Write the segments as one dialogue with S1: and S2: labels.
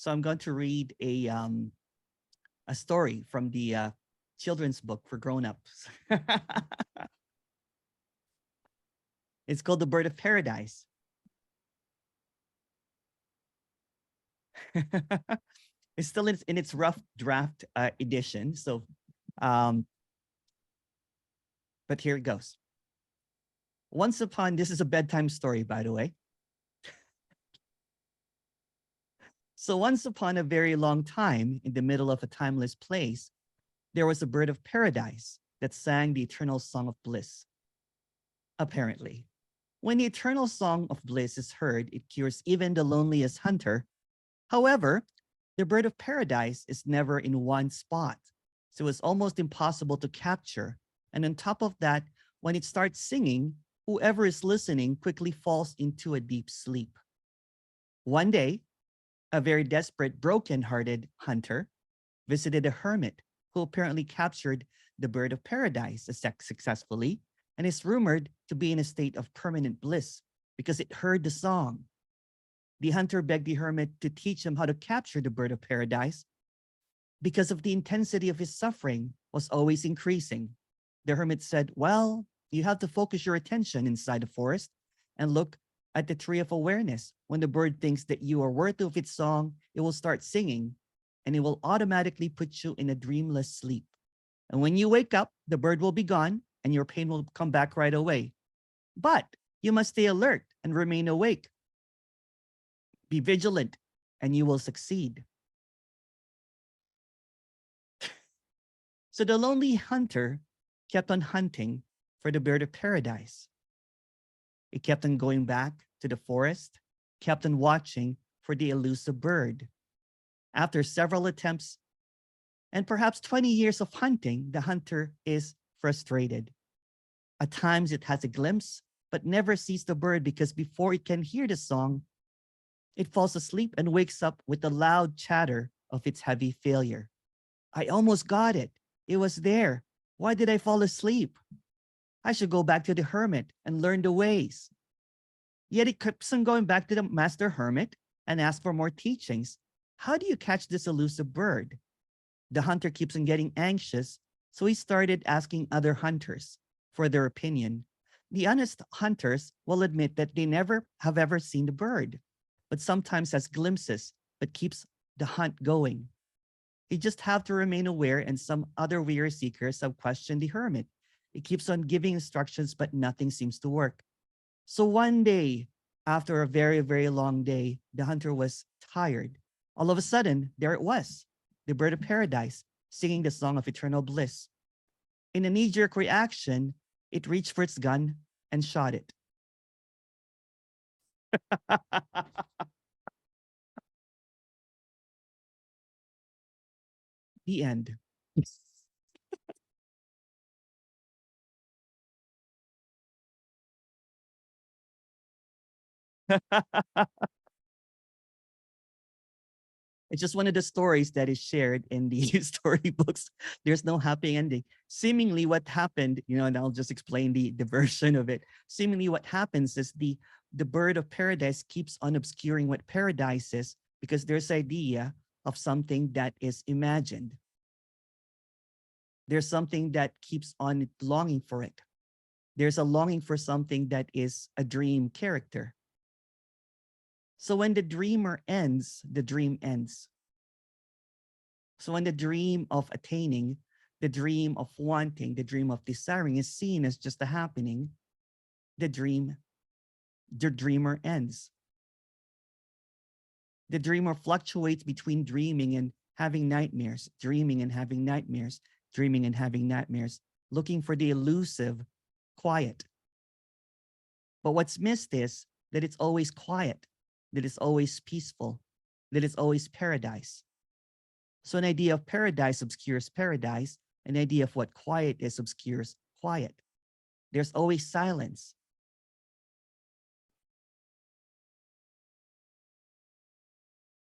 S1: So I'm going to read a story from the children's book for grown-ups. It's called The Bird of Paradise. It's still in its rough draft edition. So, but here it goes. This is a bedtime story, by the way. So once upon a very long time, in the middle of a timeless place, there was a bird of paradise that sang the eternal song of bliss. Apparently, when the eternal song of bliss is heard, it cures even the loneliest hunter. However, the bird of paradise is never in one spot, so it's almost impossible to capture. And on top of that, when it starts singing, whoever is listening quickly falls into a deep sleep. One day, a very desperate, broken-hearted hunter visited a hermit who apparently captured the bird of paradise successfully and is rumored to be in a state of permanent bliss because it heard the song. The hunter begged the hermit to teach him how to capture the bird of paradise because of the intensity of his suffering was always increasing. The hermit said, well, you have to focus your attention inside the forest and look at the tree of awareness. When the bird thinks that you are worthy of its song, it will start singing and it will automatically put you in a dreamless sleep. And when you wake up, the bird will be gone and your pain will come back right away. But you must stay alert and remain awake. Be vigilant and you will succeed. So the lonely hunter kept on hunting for the bird of paradise. It kept on going back to the forest, kept on watching for the elusive bird. After several attempts and perhaps 20 years of hunting, the hunter is frustrated. At times it has a glimpse, but never sees the bird because before it can hear the song, it falls asleep and wakes up with the loud chatter of its heavy failure. I almost got it. It was there. Why did I fall asleep? I should go back to the hermit and learn the ways. Yet it keeps on going back to the master hermit and asks for more teachings. How do you catch this elusive bird? The hunter keeps on getting anxious, so he started asking other hunters for their opinion. The honest hunters will admit that they never have ever seen the bird, but sometimes has glimpses, but keeps the hunt going. You just have to remain aware, and some other weary seekers have questioned the hermit. It keeps on giving instructions, but nothing seems to work. So one day, after a very, very long day, the hunter was tired. All of a sudden, there it was, the bird of paradise, singing the song of eternal bliss. In a knee-jerk reaction, it reached for its gun and shot it. The end. It's just one of the stories that is shared in the storybooks. There's no happy ending. Seemingly what happened, and I'll just explain the version of it. Seemingly what happens is the bird of paradise keeps on obscuring what paradise is because there's idea of something that is imagined. There's something that keeps on longing for it. There's a longing for something that is a dream character. So when the dreamer ends, the dream ends. So when the dream of attaining, the dream of wanting, the dream of desiring is seen as just a happening, the dreamer ends. The dreamer fluctuates between dreaming and having nightmares, dreaming and having nightmares, dreaming and having nightmares, looking for the elusive quiet. But what's missed is that it's always quiet, that it's always peaceful, that it's always paradise. So an idea of paradise obscures paradise. An idea of what quiet is obscures quiet. There's always silence.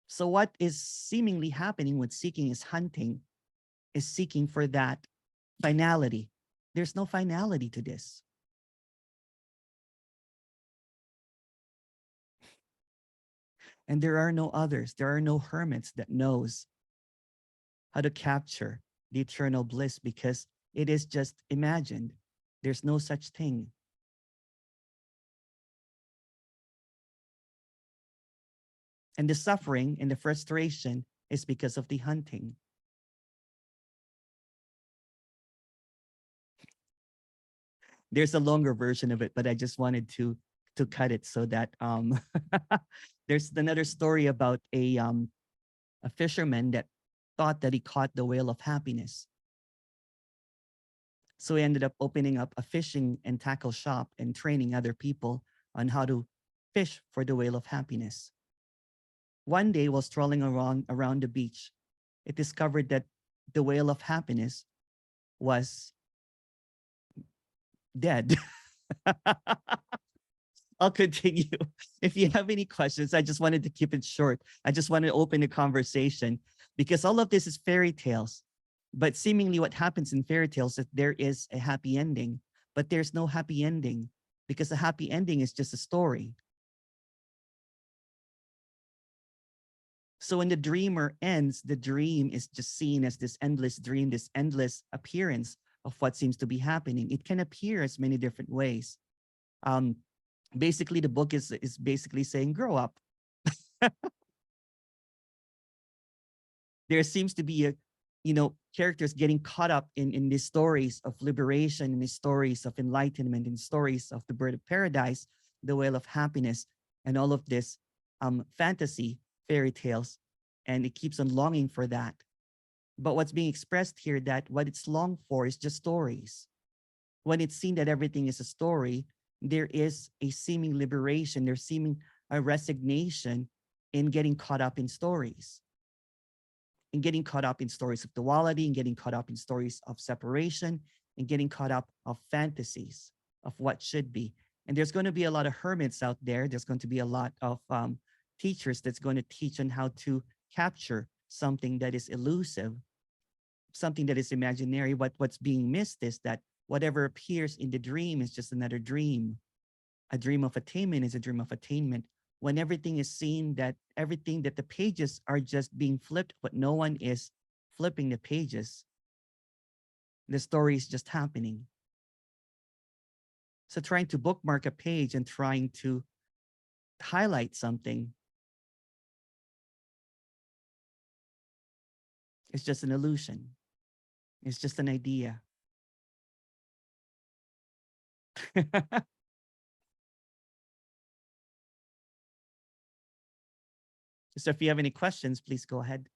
S1: So what is seemingly happening with seeking is hunting, is seeking for that finality. There's no finality to this. And there are no others. There are no hermits that knows how to capture the eternal bliss because it is just imagined. There's no such thing. And the suffering and the frustration is because of the hunting. There's a longer version of it, but I just wanted to cut it so that there's another story about a fisherman that thought that he caught the whale of happiness. So he ended up opening up a fishing and tackle shop and training other people on how to fish for the whale of happiness. One day, while strolling around the beach, it discovered that the whale of happiness was dead. I'll continue. If you have any questions, I just wanted to keep it short. I just want to open the conversation because all of this is fairy tales. But seemingly what happens in fairy tales is that there is a happy ending, but there's no happy ending because a happy ending is just a story. So when the dreamer ends, the dream is just seen as this endless dream, this endless appearance of what seems to be happening. It can appear as many different ways. Basically, the book is basically saying, grow up. There seems to be characters getting caught up in these stories of liberation, in these stories of enlightenment, in stories of the bird of paradise, the whale of happiness, and all of this fantasy fairy tales, and it keeps on longing for that. But what's being expressed here, that what it's longed for is just stories. When it's seen that everything is a story, there is a seeming liberation, there's seeming a resignation in getting caught up in stories, in getting caught up in stories of duality, and getting caught up in stories of separation, and getting caught up of fantasies of what should be. And there's going to be a lot of hermits out there. There's going to be a lot of teachers that's going to teach on how to capture something that is elusive, something that is imaginary. What's being missed is that whatever appears in the dream is just another dream. A dream of attainment is a dream of attainment. When everything is seen, that everything, that the pages are just being flipped, but no one is flipping the pages. The story is just happening. So trying to bookmark a page and trying to highlight something is just an illusion. It's just an idea. So if you have any questions, please go ahead.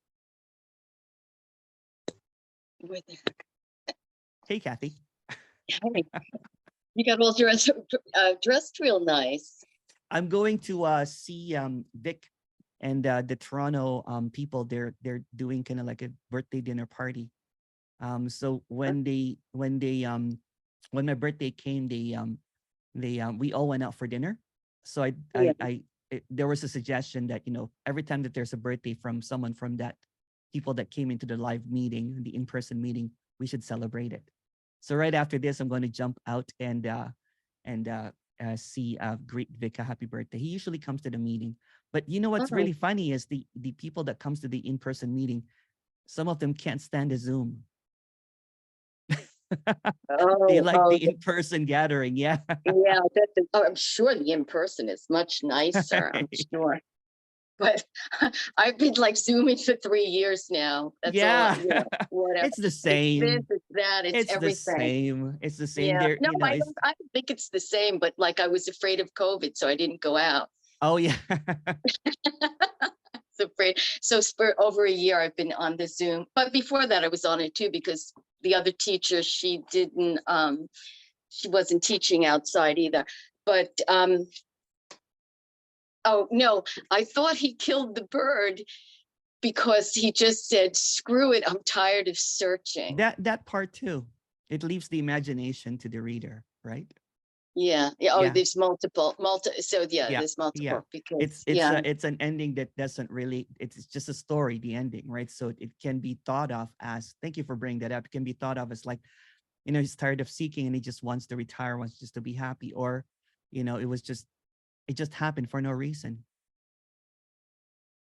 S2: Where the heck?
S1: Hey, Kathy.
S2: Hey, you got all dressed real nice.
S1: I'm going to see Vic and the Toronto people. They're doing kind of like a birthday dinner party. So when my birthday came, we all went out for dinner. So there was a suggestion that every time that there's a birthday from someone from that people that came into the live meeting, the in-person meeting, we should celebrate it. So right after this, I'm going to jump out and see greet Vic a happy birthday. He usually comes to the meeting, but you know what's really funny is the people that comes to the in-person meeting, some of them can't stand the Zoom. They like the in-person gathering. Yeah.
S2: Yeah, I'm sure the in-person is much nicer. I'm sure. But I've been like Zooming for 3 years now. That's all. Whatever.
S1: It's the same.
S2: It's this, it's that. It's everything.
S1: The same. It's the same.
S2: Yeah. No, I don't think it's the same. But like, I was afraid of COVID, so I didn't go out.
S1: Oh yeah.
S2: Afraid. So for over a year, I've been on the Zoom. But before that, I was on it too, because the other teacher, she wasn't teaching outside either. But oh no, I thought he killed the bird because he just said, screw it, I'm tired of searching.
S1: That part too. It leaves the imagination to the reader, right?
S2: Yeah. Oh, yeah. There's multiple. So there's multiple.
S1: Yeah.
S2: Because
S1: it's an ending that doesn't really. It's just a story. The ending, right? So it can be thought of as. Thank you for bringing that up. It can be thought of as like, he's tired of seeking and he just wants to retire, wants just to be happy, or, it just happened for no reason.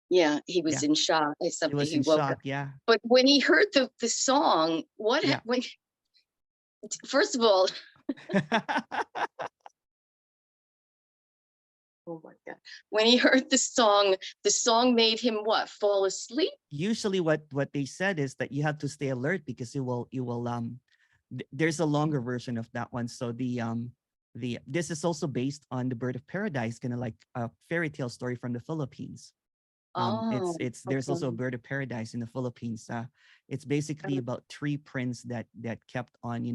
S2: Yeah, he was
S1: Yeah,
S2: in shock.
S1: he
S2: Something
S1: was
S2: he
S1: in
S2: woke up.
S1: shock. Yeah,
S2: But when he heard the song,
S1: yeah.
S2: when first of all, oh my God, when he heard the song made him what? Fall asleep?
S1: Usually, what they said is that you have to stay alert because it will there's a longer version of that one. So the this is also based on the Bird of Paradise, kind of like a fairy tale story from the Philippines.
S2: Oh,
S1: It's there's also a
S2: okay.
S1: Bird of Paradise in the Philippines. It's basically about three princes that kept on,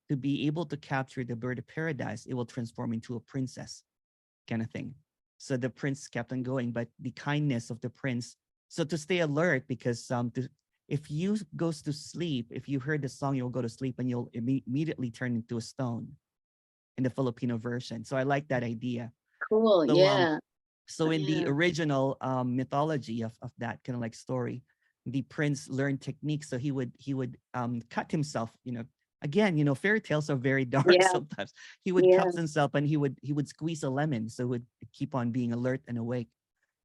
S1: to be able to capture the Bird of Paradise, it will transform into a princess, kind of thing. So the prince kept on going, but the kindness of the prince. So to stay alert, because if you goes to sleep, if you heard the song, you'll go to sleep and you'll immediately turn into a stone in the Filipino version. So I like that idea.
S2: Cool.
S1: So
S2: Yeah.
S1: so in the
S2: Yeah.
S1: original mythology of that kind of like story, the prince learned techniques. So he would cut himself. Again, fairy tales are very dark
S2: Yeah.
S1: sometimes. He would
S2: Yeah.
S1: cut himself and he would squeeze a lemon, so it would keep on being alert and awake.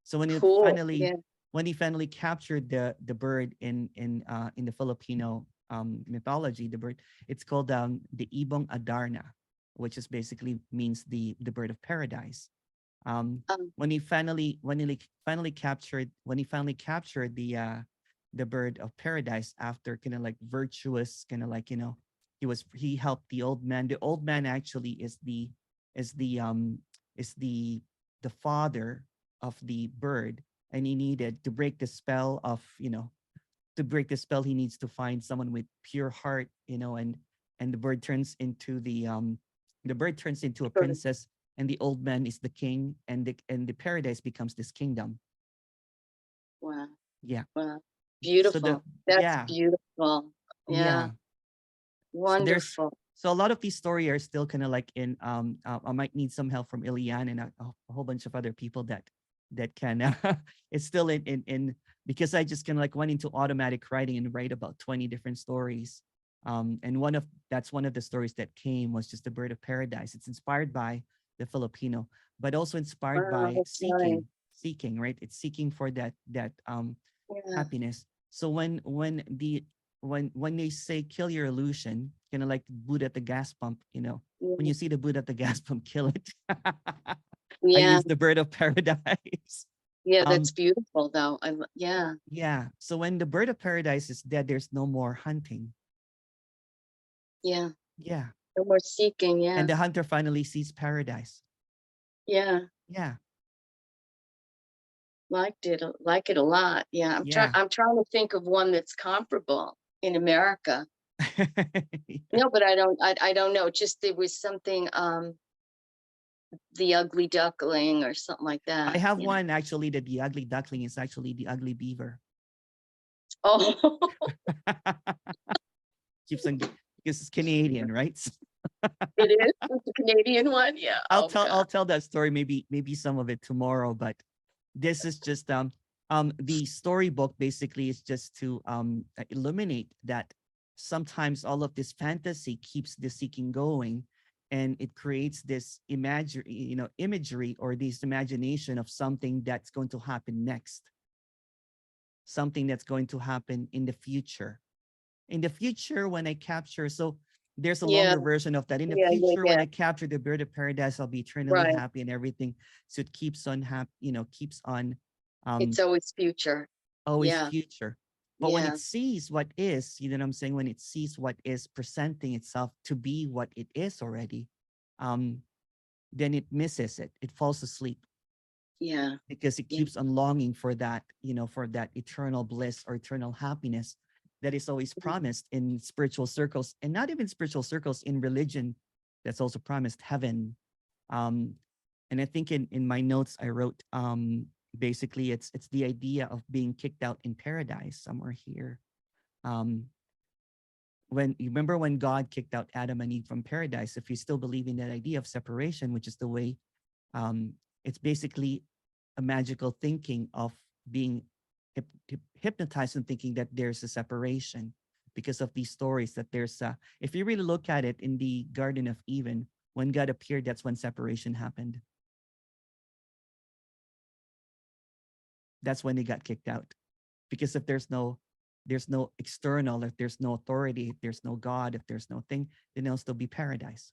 S1: So
S2: Cool. Yeah.
S1: when he finally captured the bird in the Filipino mythology, the bird, it's called the Ibong Adarna, which is basically means the bird of paradise.
S2: Um,
S1: When he finally captured the bird of paradise, after kind of like virtuous, kind of like, he helped the old man. The old man actually is the um is the father of the bird, and he needed to break the spell of, to break the spell, he needs to find someone with pure heart, and the bird turns into a
S2: sure.
S1: princess, and the old man is the king, and the paradise becomes this kingdom.
S2: Wow.
S1: Yeah.
S2: Wow.
S1: So the
S2: Beautiful. That's
S1: yeah,
S2: beautiful. Yeah.
S1: yeah. So there's
S2: Wonderful.
S1: so a lot of these stories are still kind of like in I might need some help from Ilian and a whole bunch of other people that can it's still in because I just kind of like went into automatic writing and write about 20 different stories. And that's one of the stories that came was just the bird of paradise. It's inspired by the Filipino, but also inspired
S2: Wow.
S1: by
S2: That's nice.
S1: seeking, right? It's seeking for that
S2: Yeah.
S1: happiness. So when they say kill your illusion, kind of like Buddha at the gas pump, when
S2: Yeah.
S1: you see the Buddha at the gas pump, kill it. I
S2: Yeah.
S1: use the bird of paradise.
S2: Yeah.
S1: um
S2: That's beautiful though. Yeah.
S1: yeah, so when the bird of paradise is dead, there's no more hunting.
S2: Yeah.
S1: Yeah,
S2: No more seeking.
S1: and
S2: Yeah.
S1: the hunter finally sees paradise.
S2: Yeah.
S1: Yeah.
S2: Like it a lot. Yeah.
S1: Yeah.
S2: I'm trying to think of one that's comparable in America. No, but I don't know. Just there was something, the ugly duckling or something like
S1: I
S2: that,
S1: have one actually that the ugly duckling is actually the ugly beaver.
S2: Oh,
S1: Keeps on because it's Canadian, right?
S2: it is. It's a Canadian one. Yeah.
S1: I'll
S2: Oh
S1: tell
S2: God.
S1: I'll tell that story, maybe some of it tomorrow, but this is just the storybook basically is just to illuminate that sometimes all of this fantasy keeps the seeking going, and it creates this imagery or this imagination of something that's going to happen next, something that's going to happen in the future when I capture. So there's a
S2: Yeah.
S1: longer version of that. In the
S2: Yeah. Yeah.
S1: future, when
S2: Yeah.
S1: I capture the bird of paradise, I'll be eternally
S2: Right.
S1: happy and everything. So it keeps on keeps on um
S2: It's always future.
S1: always
S2: Yeah.
S1: future. But when it
S2: Yeah.
S1: sees what is, you know what I'm saying? When it sees what is presenting itself to be what it is already, um, then it misses it. It falls asleep
S2: Yeah.
S1: because it
S2: Yeah.
S1: keeps on longing for that, for that eternal bliss or eternal happiness that is always promised in spiritual circles, and not even spiritual circles, in religion, that's also promised heaven. Um, and I think in my notes I wrote basically it's the idea of being kicked out in paradise somewhere here. Um, when you remember when God kicked out Adam and Eve from paradise, if you still believe in that idea of separation, which is the way, it's basically a magical thinking of being hypnotized and thinking that there's a separation because of these stories that there's a, if you really look at it in the Garden of Eden, when God appeared, that's when separation happened. That's when they got kicked out. Because if there's no external, if there's no authority, if there's no God, if there's no thing, then it'll still be paradise.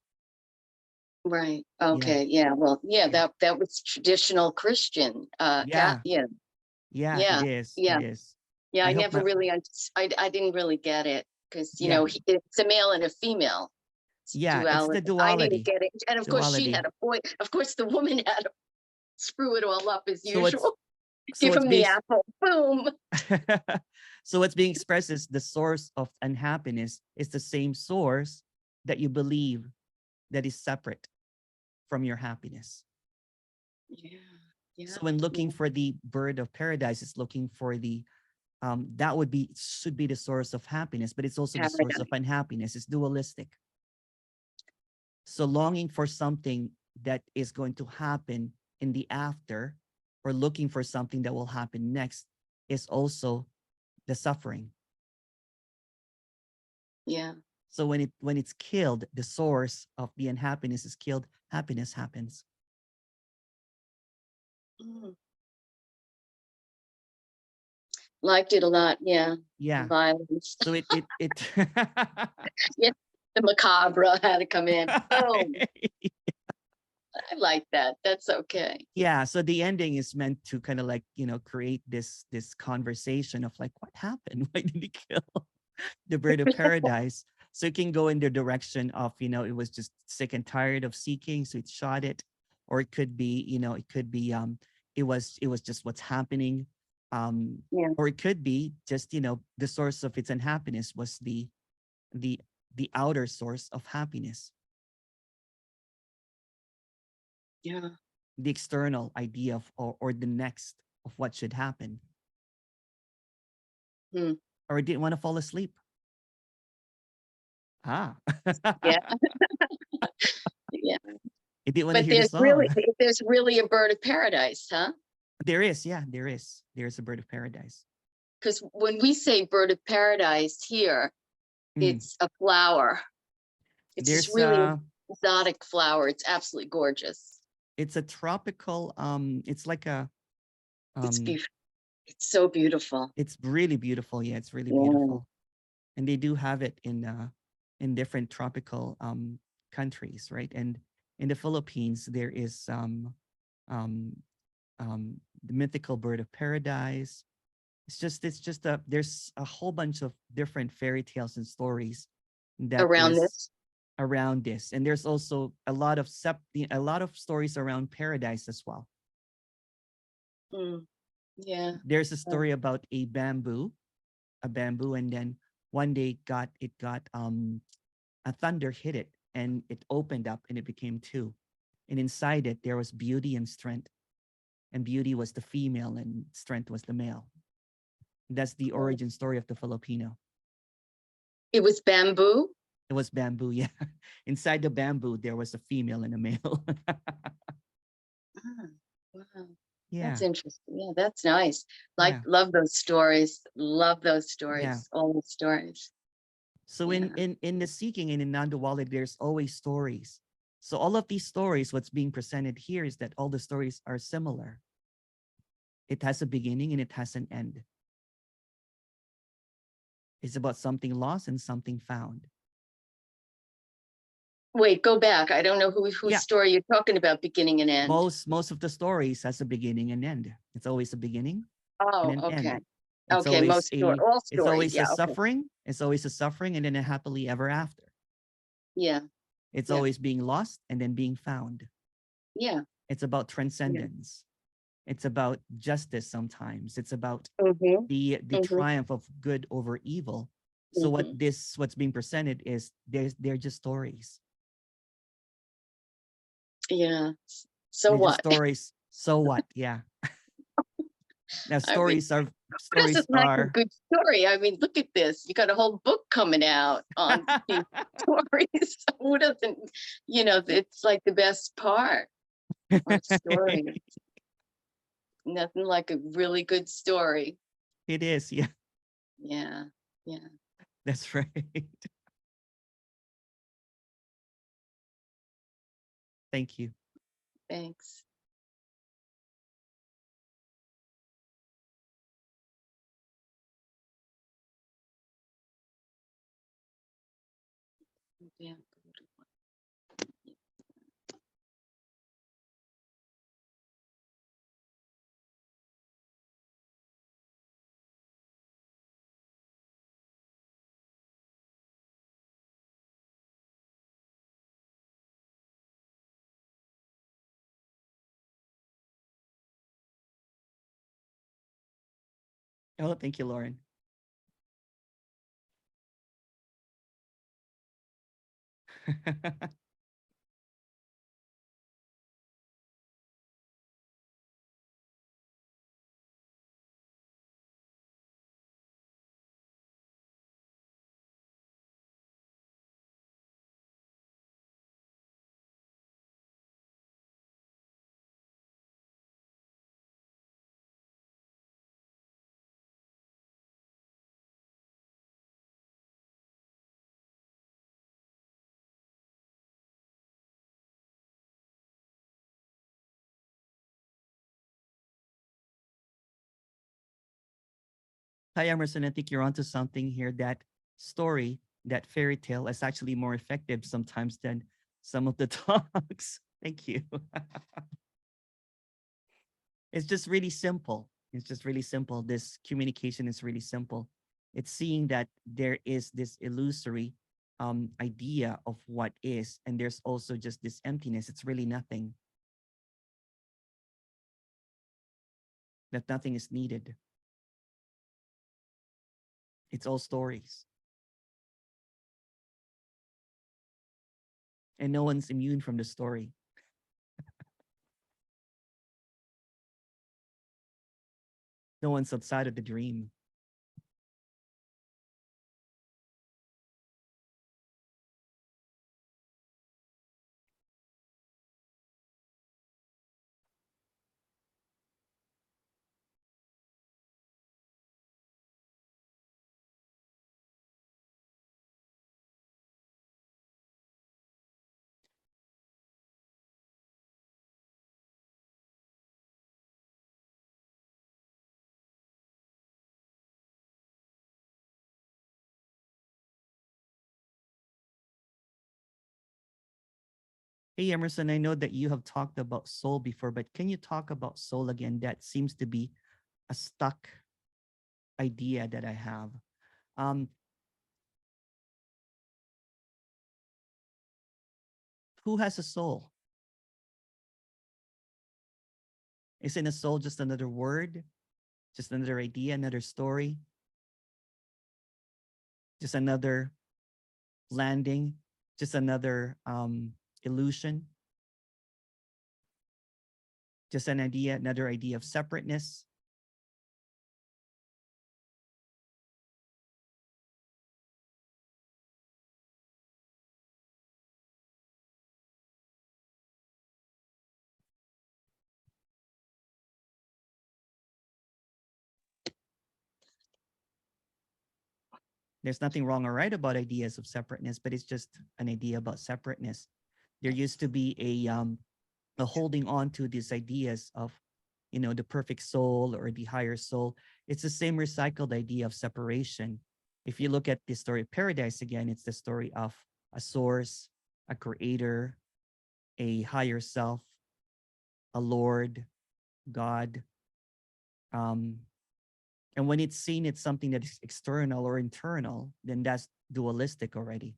S2: Right.
S1: Yeah.
S2: Okay. Yeah. Well, yeah,
S1: Yeah.
S2: that was traditional Christian.
S1: Yeah.
S2: Yeah.
S1: Yeah, it
S2: Yeah.
S1: is.
S2: Yeah.
S1: It is.
S2: Yeah.
S1: I
S2: I
S1: hope
S2: never
S1: my
S2: really, I didn't really get it because,
S1: yeah.
S2: it's a male and a female. It's
S1: Yeah, it's the
S2: duality. I didn't
S1: duality.
S2: get it. And of course she
S1: Duality.
S2: had a boy. Of course the woman had to screw it all up as
S1: So it's
S2: usual.
S1: so
S2: Give
S1: it's
S2: him
S1: being
S2: the apple. Boom.
S1: so what's being expressed is the source of unhappiness is the same source that you believe that is separate from your happiness.
S2: Yeah. Yeah.
S1: So when looking
S2: Yeah.
S1: for the bird of paradise, it's looking for the that would be should be the source of happiness, but it's also the source of
S2: Paradise.
S1: unhappiness. It's dualistic. So longing for something that is going to happen in the after, or looking for something that will happen next, is also the suffering.
S2: Yeah.
S1: So when it's killed, the source of the unhappiness is killed, happiness happens.
S2: Mm. Liked it a lot. Yeah.
S1: Yeah.
S2: Violence.
S1: So it
S2: Yeah. The macabre had to come in. Boom. I like that. That's okay.
S1: yeah. So the ending is meant to kind of like, create this conversation of like, what happened? Why did he kill the bird of paradise? So it can go in the direction of, it was just sick and tired of seeking, so it shot it. Or it could be, it was just what's happening.
S2: Yeah.
S1: Or it could be just, the source of its unhappiness was the the outer source of happiness,
S2: Yeah.
S1: the external idea of or the next of what should happen.
S2: Hmm.
S1: Or it didn't want to fall asleep. Ah.
S2: Yeah. Yeah.
S1: It didn't want to
S2: But
S1: hear the song.
S2: there's really a bird of paradise, huh?
S1: There is, yeah, there is. There's a bird of paradise.
S2: Because when we say bird of paradise here,
S1: Mm.
S2: it's a flower. It's this
S1: There's
S2: really exotic flower. It's absolutely gorgeous.
S1: it's a tropical, it's like a
S2: It's
S1: um
S2: beautiful. It's so beautiful.
S1: it's really beautiful. Yeah, it's really
S2: Yeah.
S1: beautiful. And they do have it in different tropical countries, right? And in the Philippines there is um the mythical bird of paradise. It's just there's a whole bunch of different fairy tales and stories that
S2: Around
S1: is
S2: this.
S1: around this. And there's also a lot of stories around paradise as well.
S2: Mm. Yeah.
S1: There's a story about a bamboo, and then one day it got a thunder hit it, and it opened up and it became two. And inside it there was beauty and strength. And beauty was the female and strength was the male. That's the
S2: Cool.
S1: origin story of the Filipino.
S2: It was bamboo.
S1: It was bamboo, yeah. Inside the bamboo, there was a female and a male.
S2: Ah, wow.
S1: yeah,
S2: That's interesting. Yeah, that's nice. Like,
S1: yeah,
S2: love those stories. Love those
S1: yeah.
S2: stories. All the stories.
S1: So in
S2: Yeah.
S1: in the seeking and in non-duality, there's always stories. So all of these stories, what's being presented here is that all the stories are similar. It has a beginning and it has an end. It's about something lost and something found.
S2: Wait, go back. I don't know whose
S1: Yeah,
S2: story you're talking about, beginning and end.
S1: most of the stories has a beginning and end. It's always a beginning and
S2: Oh,
S1: an
S2: okay.
S1: end. It's
S2: Okay,
S1: always
S2: all
S1: it's
S2: stories.
S1: always a
S2: Yeah, okay.
S1: suffering. It's always a suffering and then a happily ever after.
S2: Yeah,
S1: It's
S2: yeah,
S1: always being lost and then being found.
S2: yeah.
S1: It's about
S2: Yeah.
S1: transcendence. It's about justice sometimes. It's about
S2: Mm-hmm.
S1: the
S2: Mm-hmm.
S1: triumph of good over evil. So
S2: Mm-hmm.
S1: what's being presented is they're just stories.
S2: Yeah. So
S1: They're just
S2: what?
S1: stories. So what? Yeah. Now
S2: I mean, who
S1: stories
S2: doesn't like a
S1: are
S2: good story? I mean, look at this. You got a whole book coming out on these stories. Who doesn't, it's like the best part of story. Nothing like a really good story.
S1: it is. Yeah,
S2: Yeah. Yeah.
S1: that's right. Thank you.
S2: Thanks. Yeah.
S1: Oh, thank you, Lauren. Hi, Emerson. I think you're onto something here. That story, that fairy tale is actually more effective sometimes than some of the talks. Thank you. It's just really simple. It's just really simple. This communication is really simple. It's seeing that there is this illusory idea of what is, and there's also just this emptiness. It's really nothing, that nothing is needed. It's all stories. And no one's immune from the story. No one's outside of the dream. Hey, Emerson, I know that you have talked about soul before, but can you talk about soul again? That seems to be a stuck idea that I have. Um, who has a soul? Isn't a soul just another word, just another idea, another story, just another landing, just another illusion, just an idea, another idea of separateness? There's nothing wrong or right about ideas of separateness, but it's just an idea about separateness. There used to be a holding on to these ideas of, the perfect soul or the higher soul. It's the same recycled idea of separation. If you look at the story of paradise again, it's the story of a source, a creator, a higher self, a Lord, God. Um, and when it's seen, it's something that is external or internal, then that's dualistic already.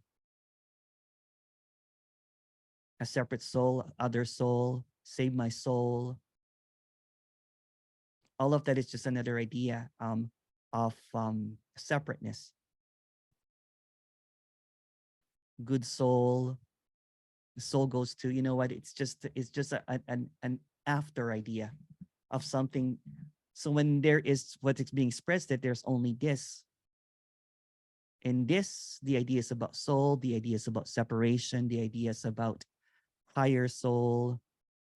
S1: A separate soul, other soul, save my soul. All of that is just another idea of separateness. Good soul, the soul goes to, you know what? It's just an after idea of something. So when there is what is being expressed, that there's only this. And this, the idea is about soul, the idea is about separation, the idea is about higher soul,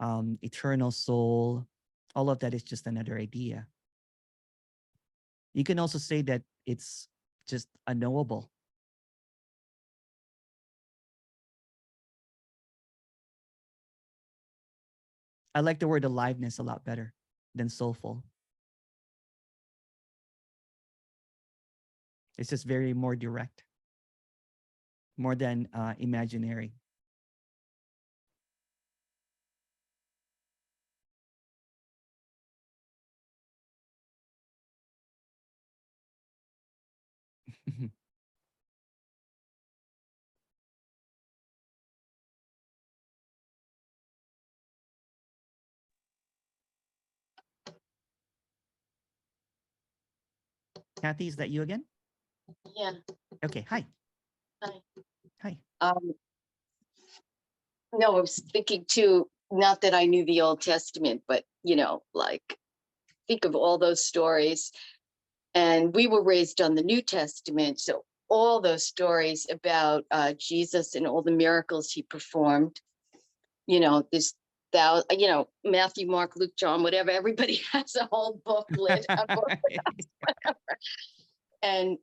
S1: eternal soul. All of that is just another idea. You can also say that it's just unknowable. I like the word aliveness a lot better than soulful. It's just very more direct. more than imaginary. Kathy, is that you again?
S2: Yeah.
S1: Okay. Hi.
S2: Hi.
S1: Hi.
S2: No, I was thinking too, not that I knew the Old Testament, but like think of all those stories. And we were raised on the New Testament. So all those stories about Jesus and all the miracles he performed, this Matthew, Mark, Luke, John, whatever, everybody has a whole booklet, and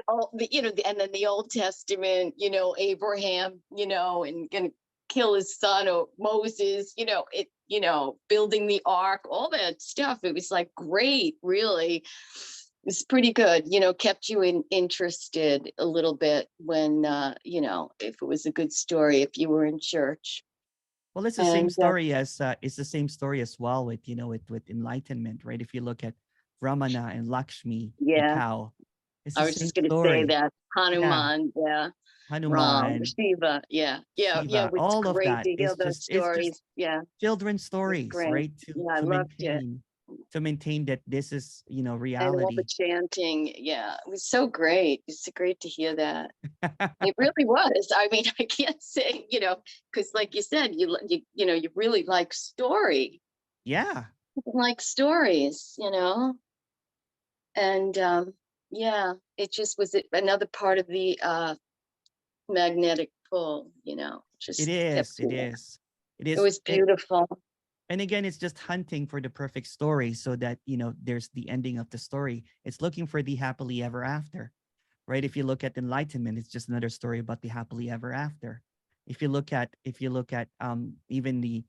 S2: all and then the Old Testament, Abraham, and gonna kill his son, or Moses, building the ark, all that stuff. It was like great, really. It's pretty good, kept you interested a little bit when if it was a good story, if you were in church.
S1: Well, it's the same story as it's the same story as well with with enlightenment, right? If you look at Ramana and Lakshmi, the
S2: Yeah,
S1: cow, it's
S2: I
S1: the
S2: was
S1: same
S2: just going to say
S1: story.
S2: that
S1: Yeah,
S2: Hanuman, yeah, Ram,
S1: Hanuman,
S2: Shiva, yeah.
S1: Shiva,
S2: It's
S1: all of
S2: great
S1: that
S2: to hear
S1: is
S2: those
S1: just
S2: stories. Yeah,
S1: children's
S2: it's
S1: stories,
S2: great.
S1: right?
S2: Yeah, I loved it.
S1: To maintain that this is
S2: And all the
S1: reality.
S2: chanting, yeah, it was so great. It's great to hear that. It really was. I mean, I can't say, because like you said, you really like story.
S1: Yeah.
S2: Like stories, and yeah, it just was another part of the magnetic pull,
S1: It
S2: just kept
S1: is. It
S2: you.
S1: is. It
S2: It
S1: is.
S2: was beautiful.
S1: And again, it's just hunting for the perfect story so that, there's the ending of the story. It's looking for the happily ever after, right? If you look at enlightenment, it's just another story about the happily ever after. If you look at even the,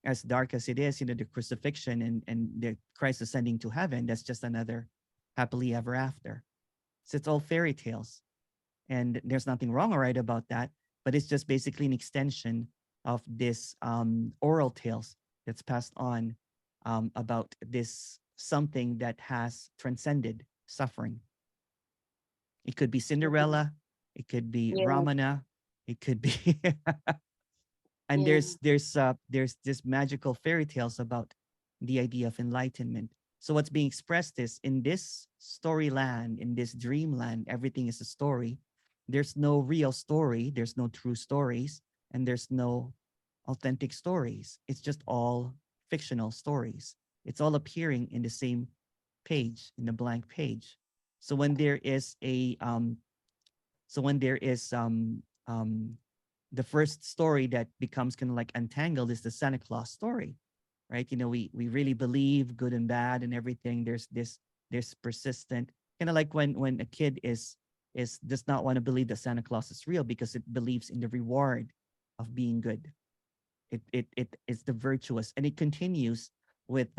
S1: as dark as it is, the crucifixion and the Christ ascending to heaven, that's just another happily ever after. So it's all fairy tales. And there's nothing wrong or right about that, but it's just basically an extension of this oral tales that's passed on about this something that has transcended suffering. It could be Cinderella, it could be
S2: Yeah,
S1: Ramana, it could be and
S2: yeah,
S1: there's this magical fairy tales about the idea of enlightenment. So what's being expressed is, in this storyland, in this dreamland, everything is a story. There's no real story, there's no true stories, and there's no authentic stories. It's just all fictional stories. It's all appearing in the same page, in the blank page. So when there is a so when there is the first story that becomes kind of like untangled is the Santa Claus story, right? We really believe good and bad and everything. There's persistent, kind of like when a kid is does not want to believe that Santa Claus is real because it believes in the reward of being good. It is the virtuous, and it continues with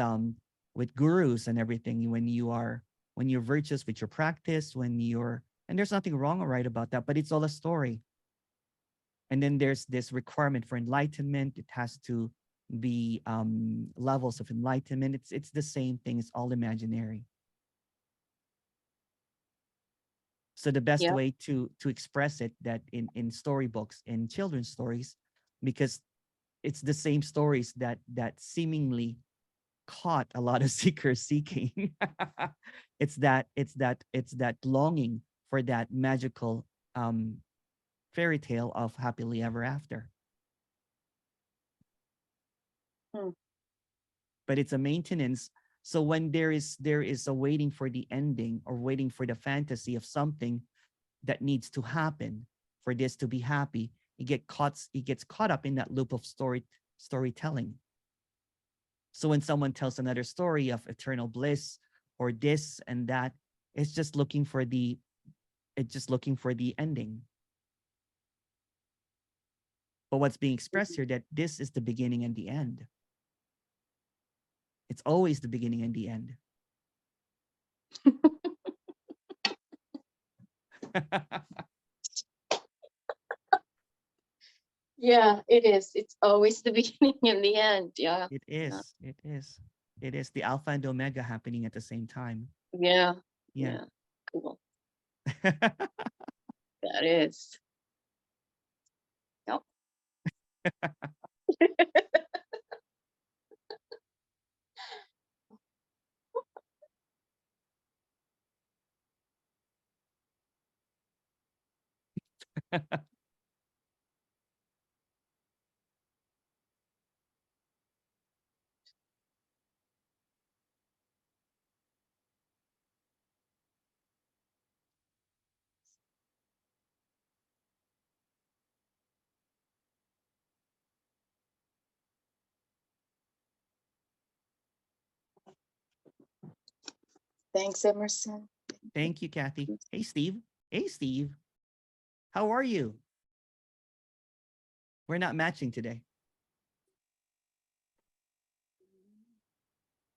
S1: gurus and everything. When you're virtuous with your practice, when you're, and there's nothing wrong or right about that, but it's all a story. And then there's this requirement for enlightenment. It has to be levels of enlightenment. It's the same thing. It's all imaginary. So the best
S2: yeah,
S1: way to express it, that in storybooks, in children's stories, because it's the same stories that seemingly caught a lot of seekers seeking. It's that longing for that magical fairy tale of happily ever after.
S2: hmm,
S1: But it's a maintenance. So when there is a waiting for the ending, or waiting for the fantasy of something that needs to happen for this to be happy, it gets caught up in that loop of storytelling. So when someone tells another story of eternal bliss or this and that, it's just looking for the ending. But what's being expressed here, that this is the beginning and the end. It's always the beginning and the end.
S2: Yeah, it is. It's always the beginning and the end. Yeah.
S1: It
S2: Yeah.
S1: is. It is. It is the alpha and omega happening at the same time.
S2: Yeah.
S1: Yeah.
S2: Yeah. Cool. That is. Yep. Thanks, Emerson.
S1: Thank you, Kathy. Hey, Steve. Hey, Steve. How are you? We're not matching today.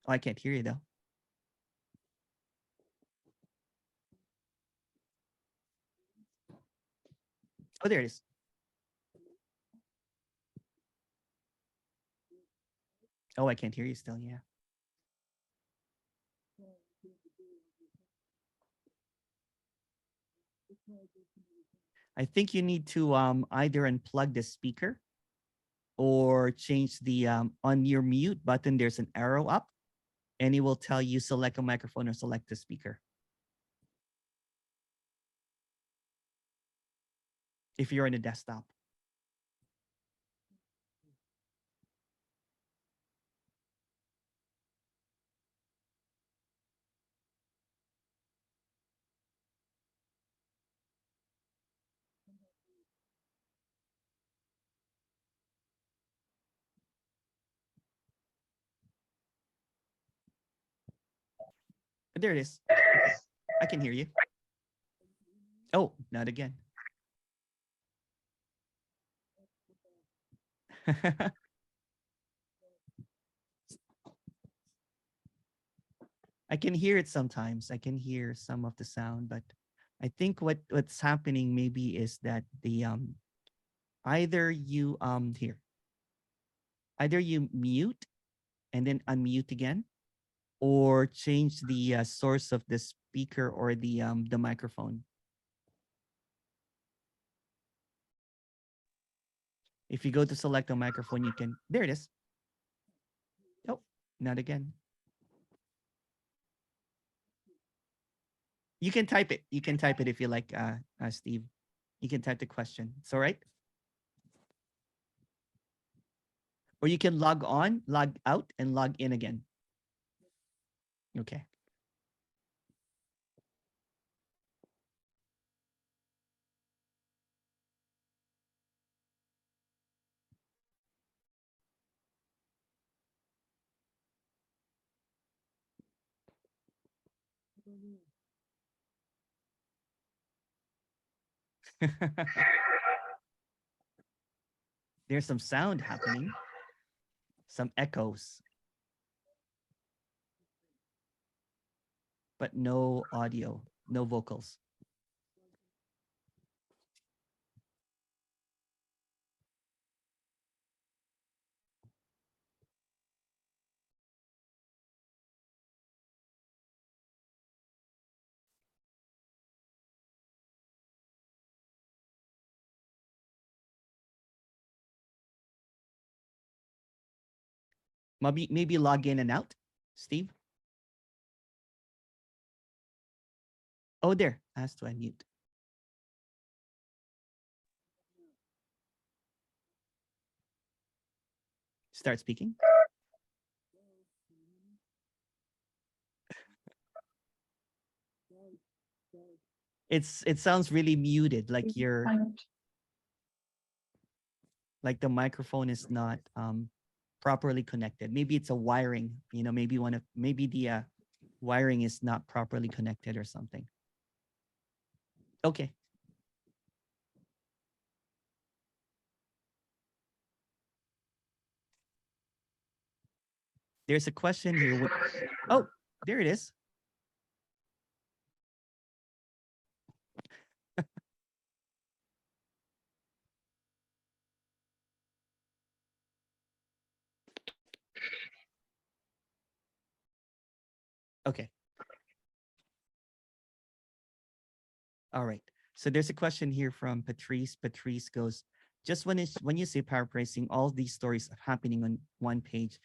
S1: Oh, I can't hear you though. Oh, there it is. Oh, I can't hear you still. Yeah. I think you need to either unplug the speaker or change the on your mute button. There's an arrow up, and it will tell you select a microphone or select the speaker. If you're on a desktop. There it is. Okay. I can hear you. Oh, not again. I can hear it sometimes. I can hear some of the sound, but I think what's happening maybe is that the either you here, either you mute and then unmute again, or change the source of the speaker or the microphone. If you go to select a microphone, you can, there it is. Oh, not again. You can type it. You can type it if you like, Steve. You can type the question. It's all right. Or you can log on, log out, and log in again. Okay. There's some sound happening, some echoes, but no audio, no vocals. Maybe log in and out, Steve. Oh, there. Ask to unmute. Start speaking. It sounds really muted, like like the microphone is not properly connected. Maybe it's a wiring, maybe the wiring is not properly connected or something. Okay. There's a question here. Oh, there it is. Okay. All right. So there's a question here from Patrice. Patrice goes, just when you say paraphrasing all these stories happening on one page,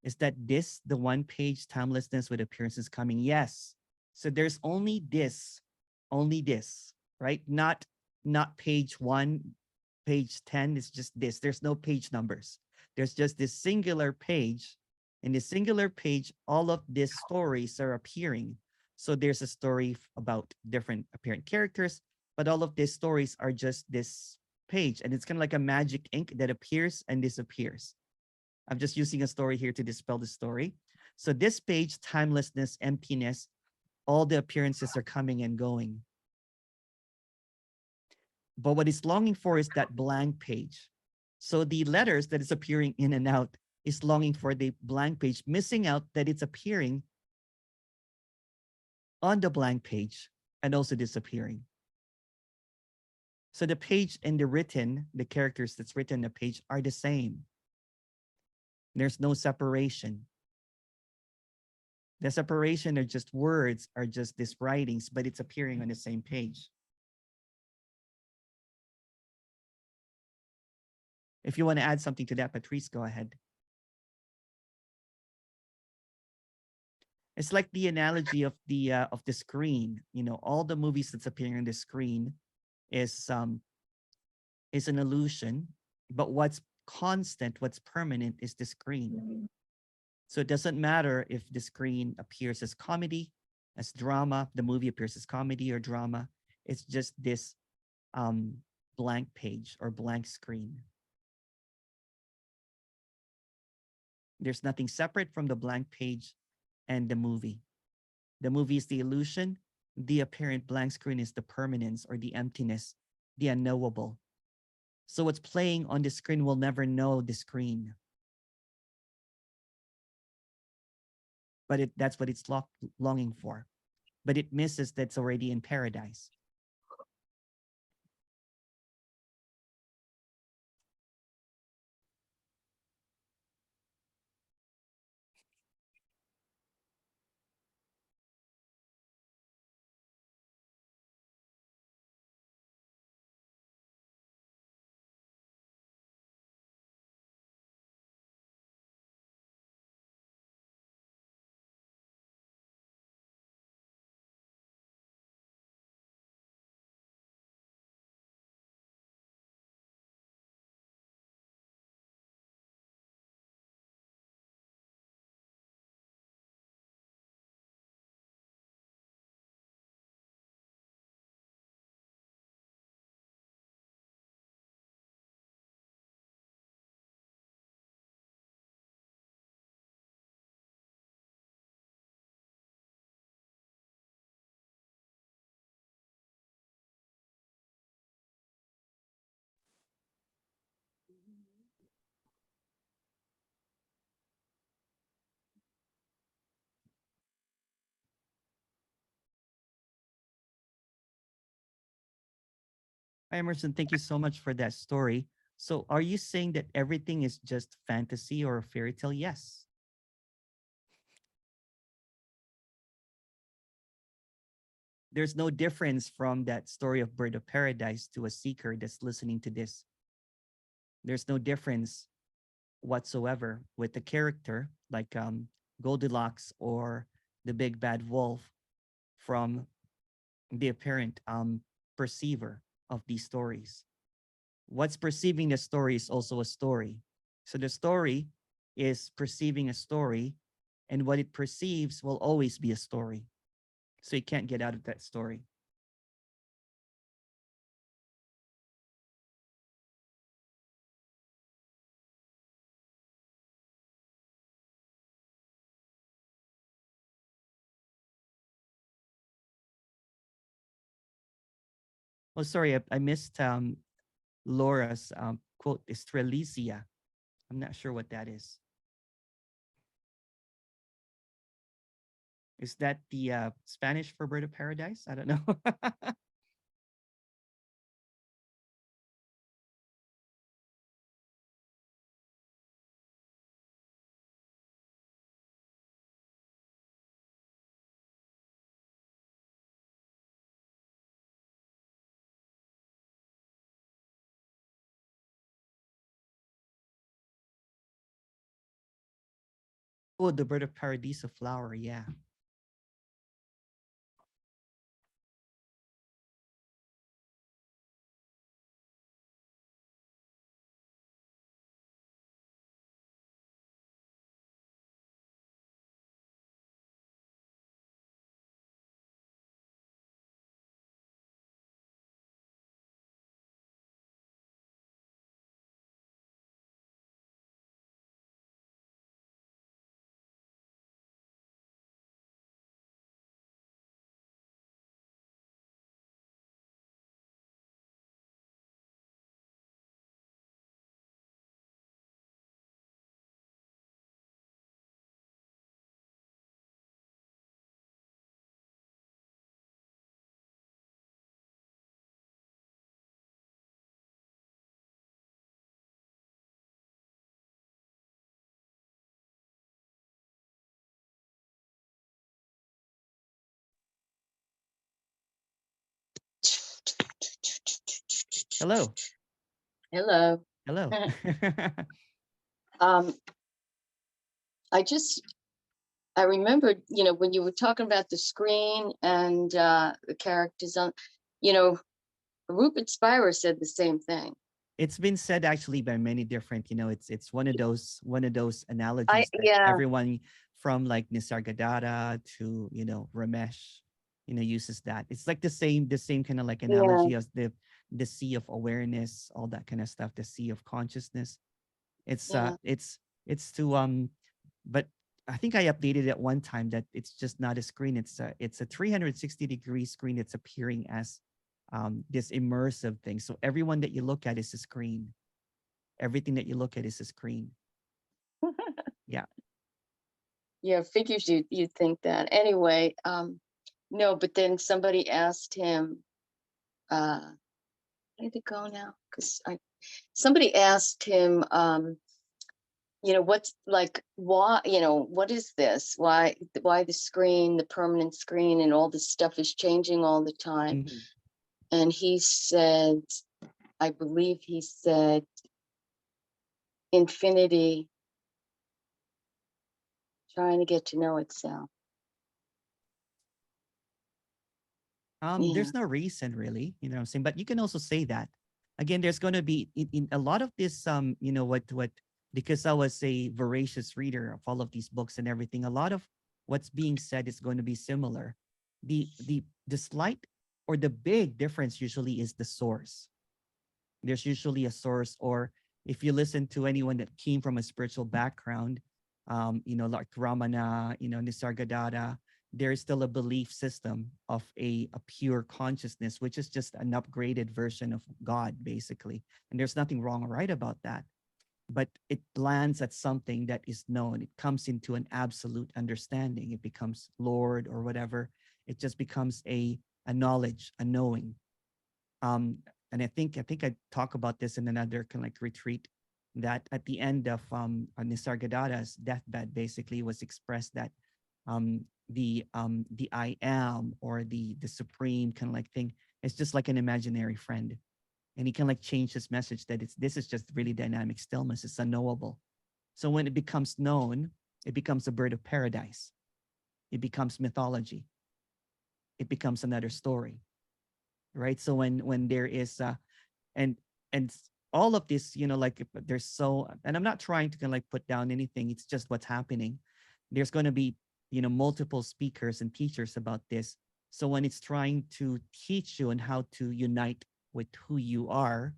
S1: is that this the one page timelessness with appearances coming? Yes. So there's only this, right? Not page 1, page 10. It's just this. There's no page numbers. There's just this singular page. In this singular page, all of these stories are appearing. So there's a story about different apparent characters, but all of these stories are just this page. And it's kind of like a magic ink that appears and disappears. I'm just using a story here to dispel the story. So this page, timelessness, emptiness, all the appearances are coming and going. But what it's longing for is that blank page. So the letters that is appearing in and out is longing for the blank page, missing out that it's appearing on the blank page and also disappearing. So the page and the characters that's written on the page are the same. There's no separation. The separation are just words, are just these writings, but it's appearing on the same page. If you want to add something to that, Patrice, go ahead. It's like the analogy of the screen. You know, all the movies that's appearing on the screen is an illusion, but what's constant, what's permanent is the screen. So it doesn't matter if the screen appears as comedy, as drama, the movie appears as comedy or drama. It's just this blank page or blank screen. There's nothing separate from the blank page and the movie. The movie is the illusion. The apparent blank screen is the permanence or the emptiness, the unknowable. So what's playing on the screen will never know the screen. But that's what it's longing for. But it misses that's already in paradise. Hi, Emerson, thank you so much for that story. So are you saying that everything is just fantasy or a fairy tale? Yes. There's no difference from that story of Bird of Paradise to a seeker that's listening to this. There's no difference whatsoever with the character like Goldilocks or the big bad wolf from the apparent perceiver of these stories. What's perceiving the story is also a story. So the story is perceiving a story, and what it perceives will always be a story. So you can't get out of that story. Oh, sorry, I missed Laura's quote, Estrelicia. I'm not sure what that is. Is that the Spanish for bird of paradise? I don't know. Oh, the bird of paradiso flower. Yeah. Hello.
S2: Hello.
S1: Hello.
S2: um, I remembered, when you were talking about the screen and the characters on, you know, Rupert Spira said the same thing.
S1: It's been said actually by many different, it's one of those analogies that
S2: Yeah,
S1: everyone from like Nisargadatta to, Ramesh, uses that. It's like the same kind of like
S2: yeah,
S1: analogy as the sea of awareness, all that kind of stuff, the sea of consciousness. It's
S2: yeah.
S1: it's to but I think I updated it one time that it's just not a screen. It's a 360-degree screen that's appearing as this immersive thing. So everyone that you look at is a screen. Everything that you look at is a screen. Yeah.
S2: Yeah, figures you think that. Anyway, no, but then somebody asked him, where did it go now? Because somebody asked him, what's like, why, what is this? Why the screen, the permanent screen, and all this stuff is changing all the time?
S1: Mhm.
S2: And he said, I believe he said, infinity trying to get to know itself. Yeah.
S1: There's no reason really, you know what I'm saying? But you can also say that. Again, there's going to be in a lot of this, what, because I was a voracious reader of all of these books and everything, a lot of what's being said is going to be similar. The slight or the big difference usually is the source. There's usually a source, or if you listen to anyone that came from a spiritual background, like Ramana, Nisargadatta, there is still a belief system of a pure consciousness, which is just an upgraded version of God, basically. And there's nothing wrong or right about that. But it lands at something that is known. It comes into an absolute understanding. It becomes Lord or whatever. It just becomes a knowledge, a knowing. um and I think I talk about this in another kind of like retreat, that at the end of Nisargadatta's deathbed, basically was expressed that the I am, or the supreme kind of like thing, is just like an imaginary friend. And he can like change his message that this is just really dynamic stillness. It's unknowable. So when it becomes known, it becomes a bird of paradise. It becomes mythology. It becomes another story, right? So when there is and and all of this, like there's so, and I'm not trying to kind of like put down anything, it's just what's happening. There's going to be, multiple speakers and teachers about this. So when it's trying to teach you on how to unite with who you are,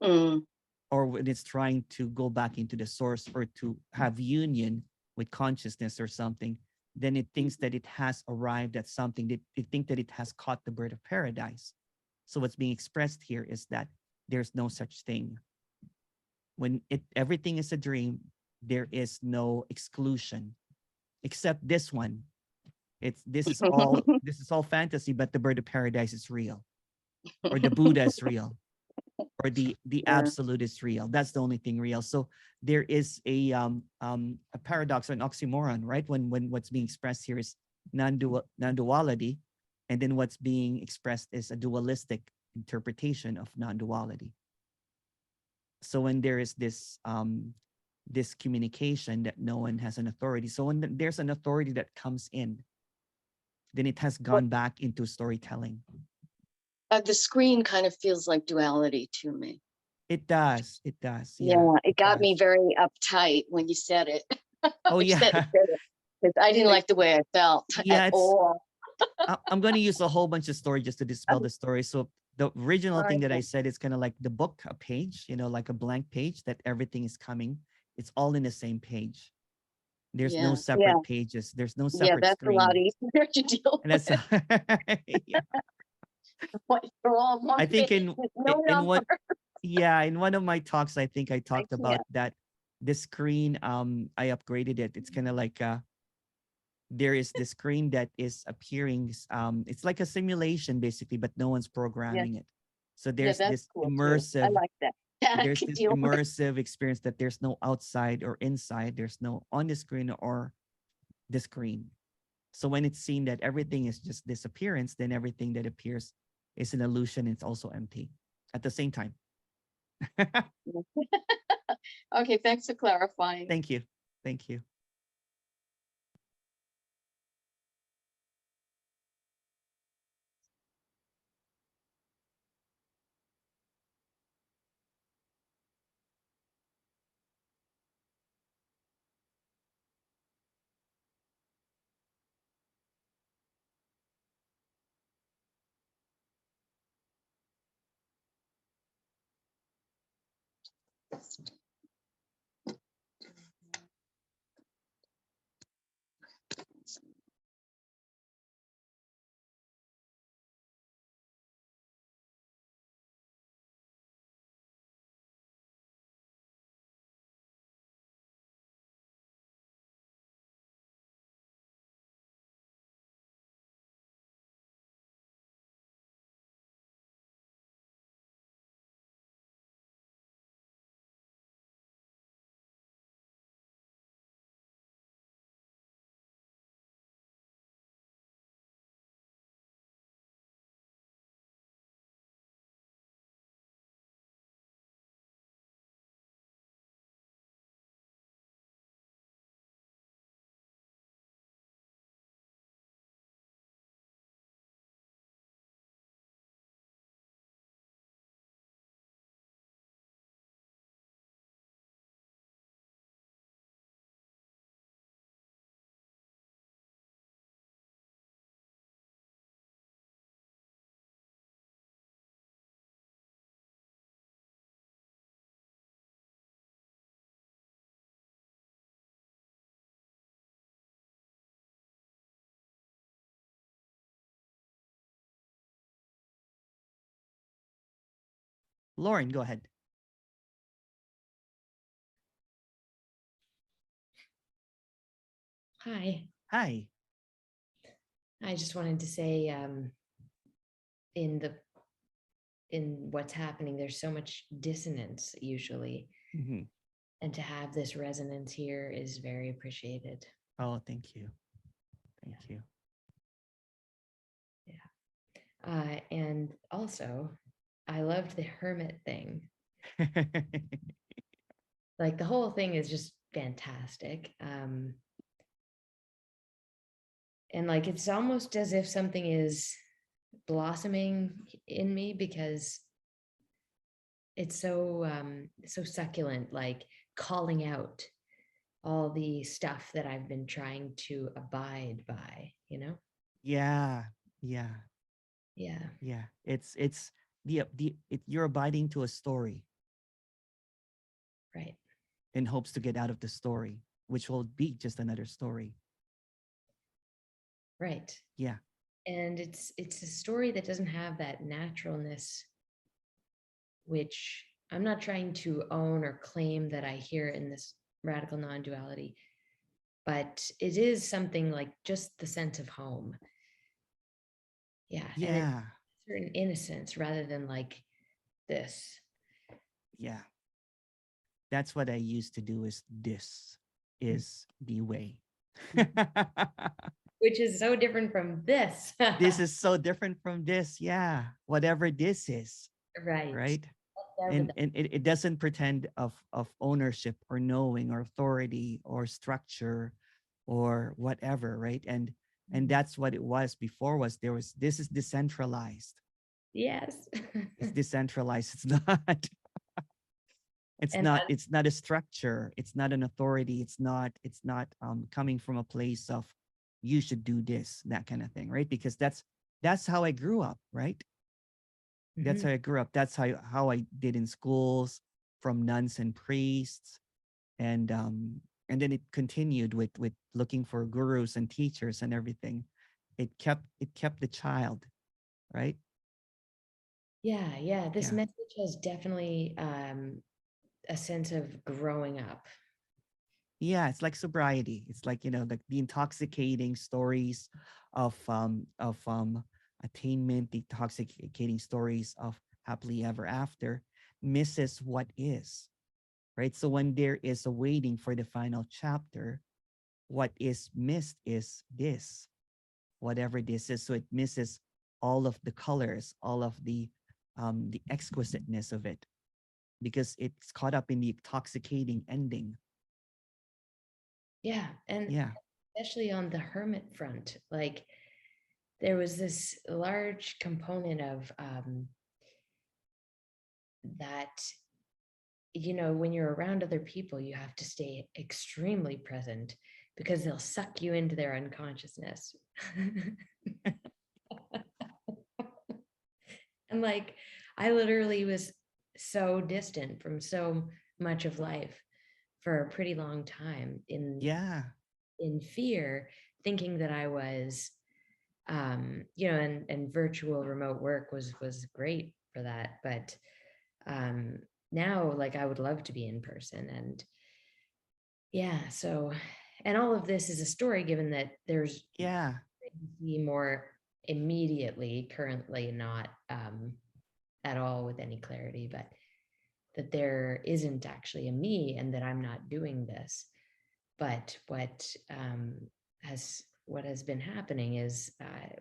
S2: Mm.
S1: or when it's trying to go back into the source or to have union with consciousness or something, then it thinks that it has arrived at something, that it thinks that it has caught the bird of paradise. So what's being expressed here is that there's no such thing. When everything is a dream, there is no exclusion, except this one. This is all fantasy, but the bird of paradise is real, or the Buddha is real, or the
S2: Yeah.
S1: absolute is real. That's the only thing real. So there is a paradox or an oxymoron, right? When what's being expressed here is non-duality, and then what's being expressed is a dualistic interpretation of non-duality. So when there is this this communication that no one has an authority. So when there's an authority that comes in, then it has
S2: Well,
S1: gone back into storytelling.
S2: the screen kind of feels like duality to me.
S1: It does. It does.
S2: Yeah,
S1: Yeah,
S2: it
S1: it
S2: got me
S1: does.
S2: very uptight when you said it.
S1: Oh,
S2: I said
S1: yeah.
S2: it because I didn't like the way I felt
S1: Yeah,
S2: at
S1: it's,
S2: all.
S1: I'm going to use a whole bunch of story just to dispel the story. So the original thing that I
S2: Okay.
S1: said is kind of like the book, a page, like a blank page that everything is coming. It's all in the same page. There's no
S2: Yeah, yeah,
S1: separate pages. There's no
S2: yeah.
S1: separate
S2: That's a lot
S1: screen.
S2: easier to deal
S1: And that's,
S2: with.
S1: yeah.
S2: When they're all on
S1: I
S2: one
S1: think
S2: page with no
S1: in
S2: number.
S1: what, yeah, in one of my talks, I think I
S2: I
S1: talked about
S2: can't.
S1: that the screen, I upgraded it. It's kind of like, there is the screen that is appearing, it's like a simulation basically, but no one's
S2: Yeah,
S1: programming it. So
S2: yeah,
S1: there's
S2: that's
S1: this
S2: cool too. I
S1: immersive,
S2: like that. Yeah, I
S1: there's
S2: could
S1: this
S2: deal with.
S1: immersive experience that there's no outside or inside, there's no on the screen or the screen. So when it's seen that everything is just disappearance, then everything that appears is an illusion. It's also empty at the same time.
S2: Okay, thanks for clarifying.
S1: Thank you. Thank you. Lauren, go ahead.
S3: Hi.
S1: Hi.
S3: I just wanted to say, in the in what's happening, there's so much dissonance usually,
S1: Mhm.
S3: and to have this resonance here is very appreciated.
S1: Oh, thank you. Thank you.
S3: And also, I loved the hermit thing. Like the whole thing is just fantastic. And like it's almost as if something is blossoming in me because it's so succulent, like calling out all the stuff that I've been trying to abide by,
S1: Yeah. Yeah.
S3: Yeah.
S1: Yeah. It's you're abiding to a story
S3: Right.
S1: in hopes to get out of the story, which will be just another story.
S3: Right.
S1: Yeah.
S3: And it's a story that doesn't have that naturalness, which I'm not trying to own or claim that I hear in this radical non-duality, but it is something like just the sense of home. Yeah. And it's
S1: Yeah.
S3: a certain innocence rather than like this.
S1: Yeah. That's what I used to do is this is the way.
S3: Which is so different from this.
S1: This is so different from this. Yeah. Whatever this is.
S3: Right.
S1: Right.
S3: Whatever
S1: and it doesn't pretend of ownership or knowing or authority or structure or whatever, right? And that's what it was before. Was there was This is decentralized.
S3: Yes.
S1: It's decentralized. It's not
S3: And
S1: it's not a structure, it's not an authority, it's not coming from a place of you should do this, that kind of thing, right? Because that's how I grew up, right? That's
S3: Mhm.
S1: how I grew up. That's how I did in schools, from nuns and priests, and then it continued with looking for gurus and teachers and everything. It kept the child, right?
S3: Yeah, yeah. This
S1: Yeah.
S3: message has definitely a sense of growing up.
S1: Yeah, it's like sobriety. It's like, like the intoxicating stories of attainment, the intoxicating stories of happily ever after misses what is, right? So when there is a waiting for the final chapter, what is missed is this, whatever this is. So it misses all of the colors, all of the exquisiteness of it, because it's caught up in the intoxicating ending.
S3: Yeah, and
S1: Yeah.
S3: especially on the hermit front, like there was this large component of that, when you're around other people, you have to stay extremely present because they'll suck you into their unconsciousness. And like, I literally was so distant from so much of life for a pretty long time
S1: Yeah.
S3: in fear, thinking that I was, and virtual remote work was great for that. But um, now, like, I would love to be in person. And yeah, so, and all of this is a story, given that there's
S1: Yeah.
S3: more immediately, currently not at all with any clarity, but that there isn't actually a me and that I'm not doing this. But what has been happening is,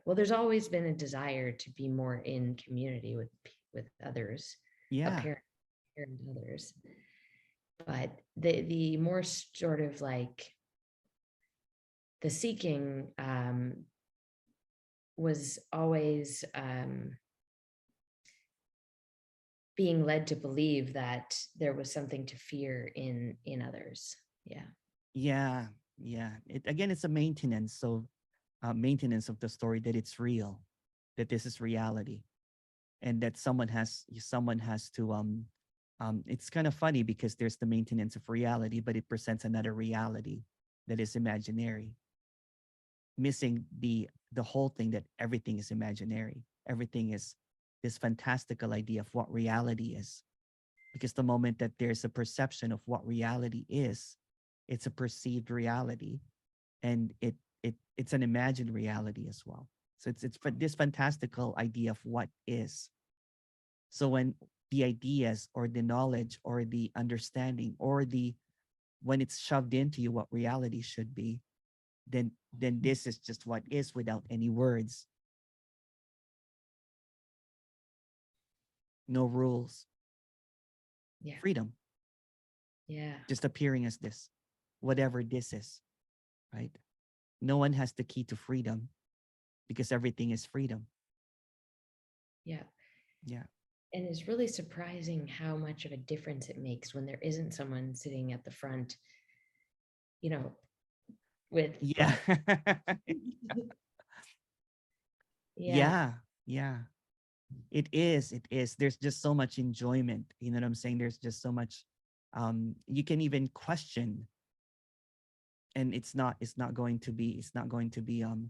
S3: well, there's always been a desire to be more in community with others,
S1: Yeah.
S3: apparent others. But the more sort of like the seeking was always being led to believe that there was something to fear in others. Yeah.
S1: Yeah. Yeah. It's a maintenance. So maintenance of the story, that it's real, that this is reality, and that someone has to it's kind of funny because there's the maintenance of reality, but it presents another reality that is imaginary, missing the whole thing, that everything is imaginary. Everything is this fantastical idea of what reality is. Because the moment that there's a perception of what reality is, it's a perceived reality, and it's an imagined reality as well. So it's this fantastical idea of what is. So when the ideas or the knowledge or the understanding or the when it's shoved into you what reality should be, then this is just what is without any words, no rules,
S3: Yeah.
S1: freedom,
S3: Yeah.
S1: just appearing as this, whatever this is, right? No one has the key to freedom because everything is freedom.
S3: Yeah.
S1: Yeah.
S3: And it's really surprising how much of a difference it makes when there isn't someone sitting at the front, you know, with
S1: Yeah.
S3: yeah.
S1: Yeah. Yeah. It is. It is. There's just so much enjoyment. You know what I'm saying? There's just so much you can even question, and it's not going to be um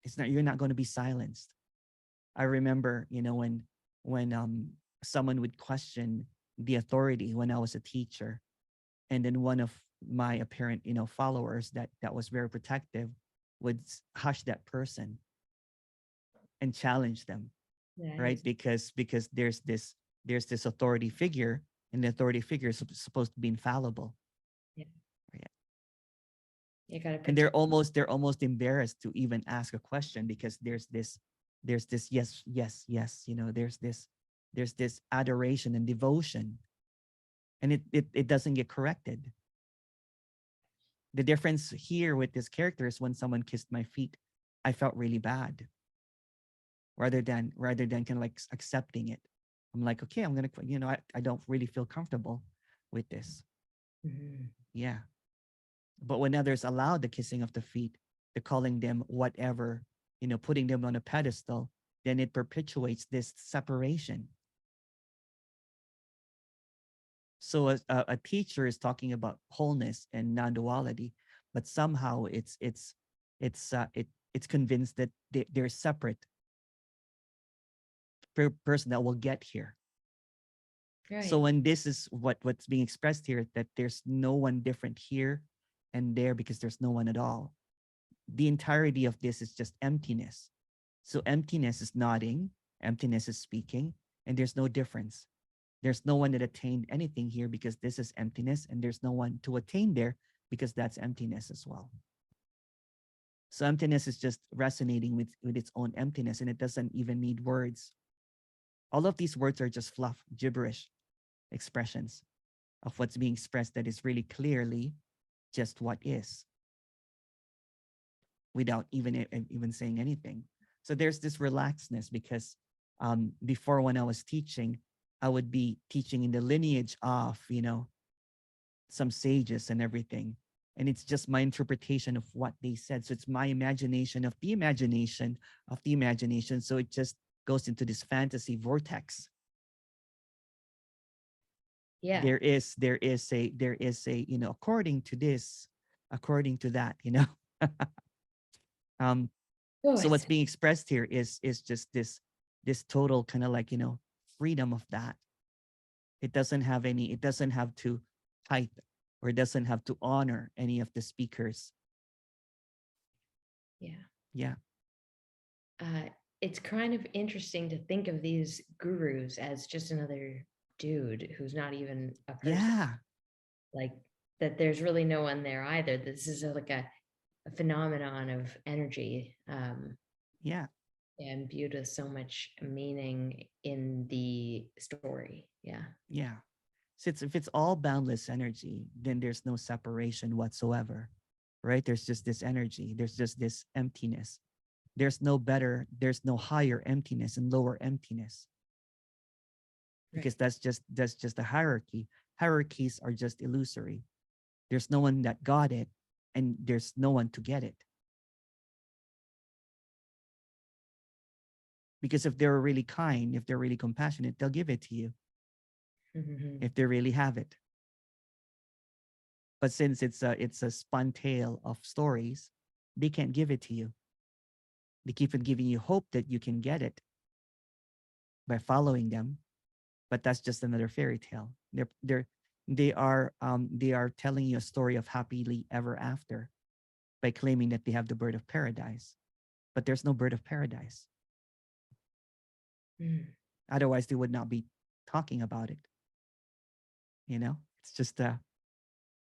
S1: it's not you're not going to be silenced. I remember, when someone would question the authority when I was a teacher, and then one of my apparent, followers that was very protective would hush that person and challenge them, right?
S3: Nice.
S1: Because there's this authority figure, and the authority figure is supposed to be infallible.
S3: Yeah.
S1: Right?
S3: You gotta
S1: And
S3: protect.
S1: they're almost embarrassed to even ask a question, because there's this yes, yes, yes, there's this There's this adoration and devotion, and it doesn't get corrected. The difference here with this character is when someone kissed my feet, I felt really bad. Rather than kind of like accepting it. I'm like, okay, I'm gonna, I don't really feel comfortable with this.
S3: Mhm.
S1: Yeah. But when others allow the kissing of the feet, the calling them whatever, putting them on a pedestal, then it perpetuates this separation. So a teacher is talking about wholeness and non-duality, but somehow it's convinced that they're separate person that will get here. So
S3: Right.
S1: when this is what's being expressed here, that there's no one different here and there because there's no one at all. The entirety of this is just emptiness. So emptiness is nodding, emptiness is speaking, and there's no difference. There's no one that attained anything here because this is emptiness, and there's no one to attain there because that's emptiness as well. So emptiness is just resonating with its own emptiness, and it doesn't even need words. All of these words are just fluff, gibberish expressions of what's being expressed that is really clearly just what is, without even saying anything. So there's this relaxedness because before, when I was teaching, I would be teaching in the lineage of some sages and everything, and it's just my interpretation of what they said. So it's my imagination of the imagination of the imagination. So it just goes into this fantasy vortex.
S3: Yeah.
S1: There is a according to this, according to that. um
S3: Oh,
S1: so
S3: it's
S1: what's being expressed here is just this total kind of like freedom of that. It doesn't have to fight, or it doesn't have to honor any of the speakers.
S3: yeah.
S1: Yeah.
S3: It's kind of interesting to think of these gurus as just another dude who's not even a person.
S1: Yeah.
S3: Like that there's really no one there either. This is like a phenomenon of energy,
S1: Yeah.
S3: and imbued with so much meaning in the story. Yeah.
S1: Yeah. So if it's all boundless energy, then there's no separation whatsoever, right? There's just this energy. There's just this emptiness. There's no higher emptiness and lower emptiness, because
S3: Right.
S1: that's just a hierarchy. Hierarchies are just illusory. There's no one that got it, and there's no one to get it. Because if they're really kind, if they're really compassionate, they'll give it to you
S3: Mhm.
S1: if they really have it. But since it's a spun tale of stories, they can't give it to you. They keep on giving you hope that you can get it by following them, but that's just another fairy tale. They are telling you a story of happily ever after by claiming that they have the bird of paradise, but there's no bird of paradise.
S3: Mm.
S1: Otherwise, they would not be talking about it. It's just kind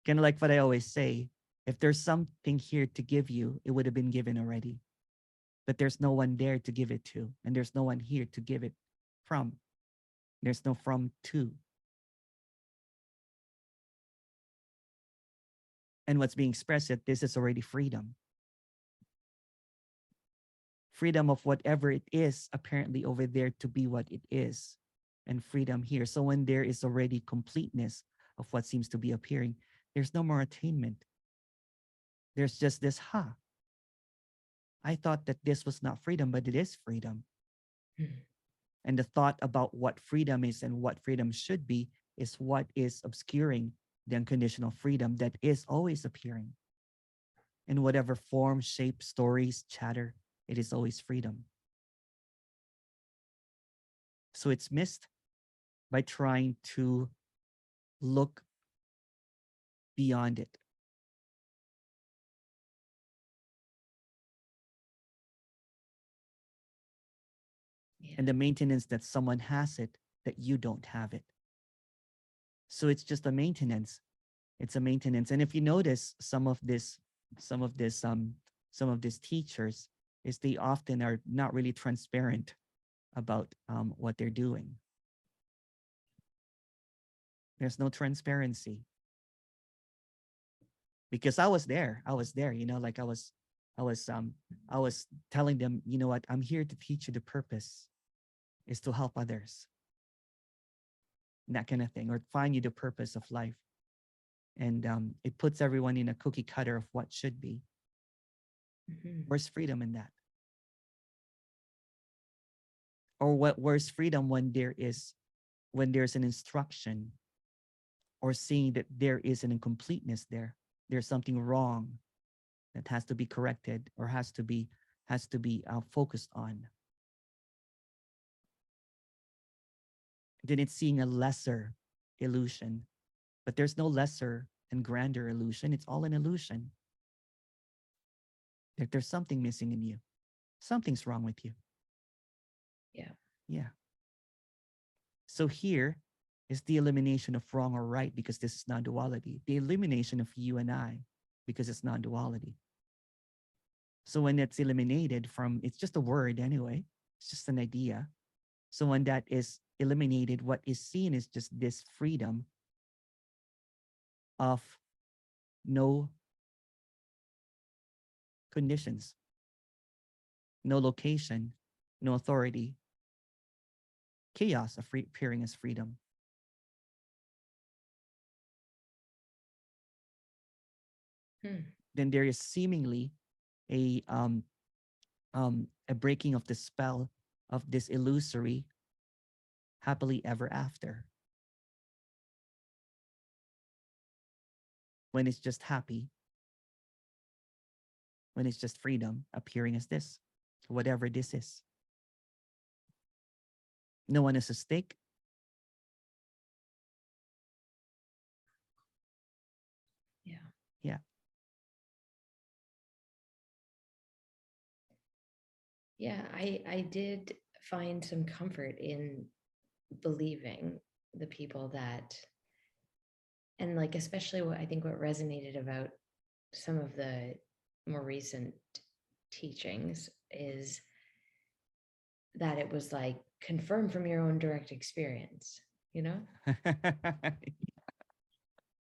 S1: of like what I always say: if there's something here to give you, it would have been given already. But there's no one there to give it to, and there's no one here to give it from. There's no from to. And what's being expressed, that this is already freedom. Freedom of whatever it is apparently over there to be what it is, and freedom here. So when there is already completeness of what seems to be appearing, there's no more attainment. There's just this, I thought that this was not freedom, but it is freedom.
S3: Mm.
S1: And the thought about what freedom is and what freedom should be is what is obscuring the unconditional freedom that is always appearing. In whatever form, shape, stories, chatter, it is always freedom. So it's missed by trying to look beyond it.
S3: Yeah.
S1: And the maintenance that someone has it, that you don't have it. So it's just a maintenance. It's a maintenance. And if you notice some of this some of these teachers, is they often are not really transparent about what they're doing. There's no transparency. Because I was there. You know, like I was I was telling them, you know what, I'm here to teach you the purpose is to help others. That kind of thing, or find you the purpose of life. And it puts everyone in a cookie cutter of what should be.
S3: Mhm.
S1: Where's freedom in that? Or where's freedom when there's an instruction, or seeing that there is an incompleteness there? There's something wrong that has to be corrected, or has to be focused on. Then it's seeing a lesser illusion, but there's no lesser and grander illusion. It's all an illusion. There's something missing in you. Something's wrong with you.
S3: Yeah.
S1: Yeah. So here is the elimination of wrong or right, because this is non-duality. The elimination of you and I, because it's non-duality. So when it's eliminated from, it's just a word anyway. It's just an idea. So when that is eliminated, what is seen is just this freedom of no conditions, no location, no authority, chaos of appearing as freedom. Then there is seemingly a breaking of the spell of this illusory happily ever after, when it's just happy, when it's just freedom appearing as this, whatever this is. No one is a stake.
S3: Yeah.
S1: Yeah.
S3: Yeah, I did find some comfort in believing the people that, and like especially what I think what resonated about some of the more recent teachings is that it was like confirmed from your own direct experience, you know?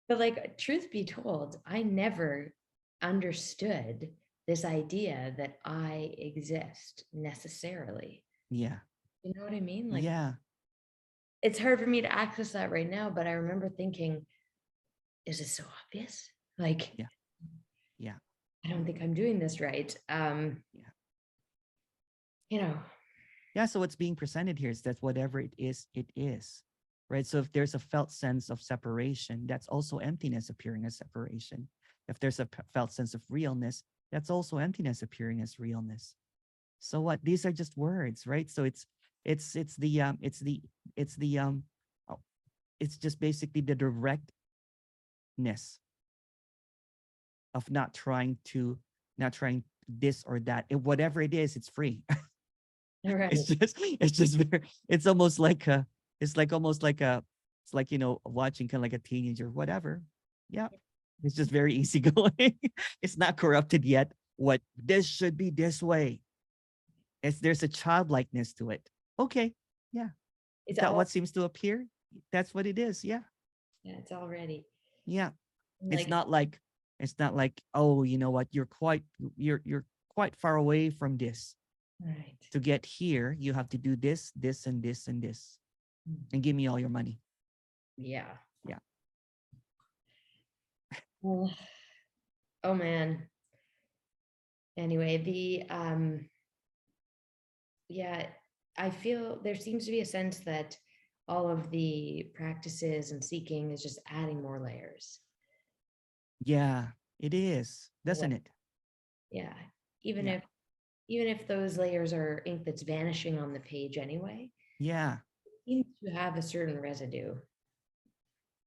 S3: But like truth be told, I never understood this idea that I exist necessarily.
S1: Yeah.
S3: You know what I mean? Like
S1: Yeah.
S3: it's hard for me to access that right now, but I remember thinking, is it so obvious? Like,
S1: Yeah. Yeah.
S3: I don't think I'm doing this right.
S1: Yeah.
S3: You know,
S1: Yeah. So what's being presented here is that whatever it is, right? So if there's a felt sense of separation, that's also emptiness appearing as separation. If there's a felt sense of realness, that's also emptiness appearing as realness. So what? These are just words, right? So it's the it's the oh, it's just basically the directness of not trying this or that. Whatever it is, it's free.
S3: right.
S1: It's just very, it's almost like a it's like almost like a it's like, you know, watching kind of like a teenager, whatever. Yeah. It's just very easygoing. It's not corrupted yet. What this should be this way. There's a childlikeness to it. Okay. Yeah. Is
S3: It's
S1: that
S3: all,
S1: what seems to appear? That's what it is. Yeah.
S3: yeah, it's already
S1: Yeah. It's
S3: like,
S1: not like oh, you know what, you're quite far away from this.
S3: right.
S1: To get here, you have to do this, this, and this, and this, and give me all your money.
S3: Yeah.
S1: Yeah.
S3: Well, oh man. Anyway, yeah, I feel there seems to be a sense that all of the practices and seeking is just adding more layers.
S1: Yeah, it is, doesn't it?
S3: Yeah. Even
S1: Yeah.
S3: if even if those layers are ink that's vanishing on the page anyway,
S1: Yeah.
S3: it seems to have a certain residue.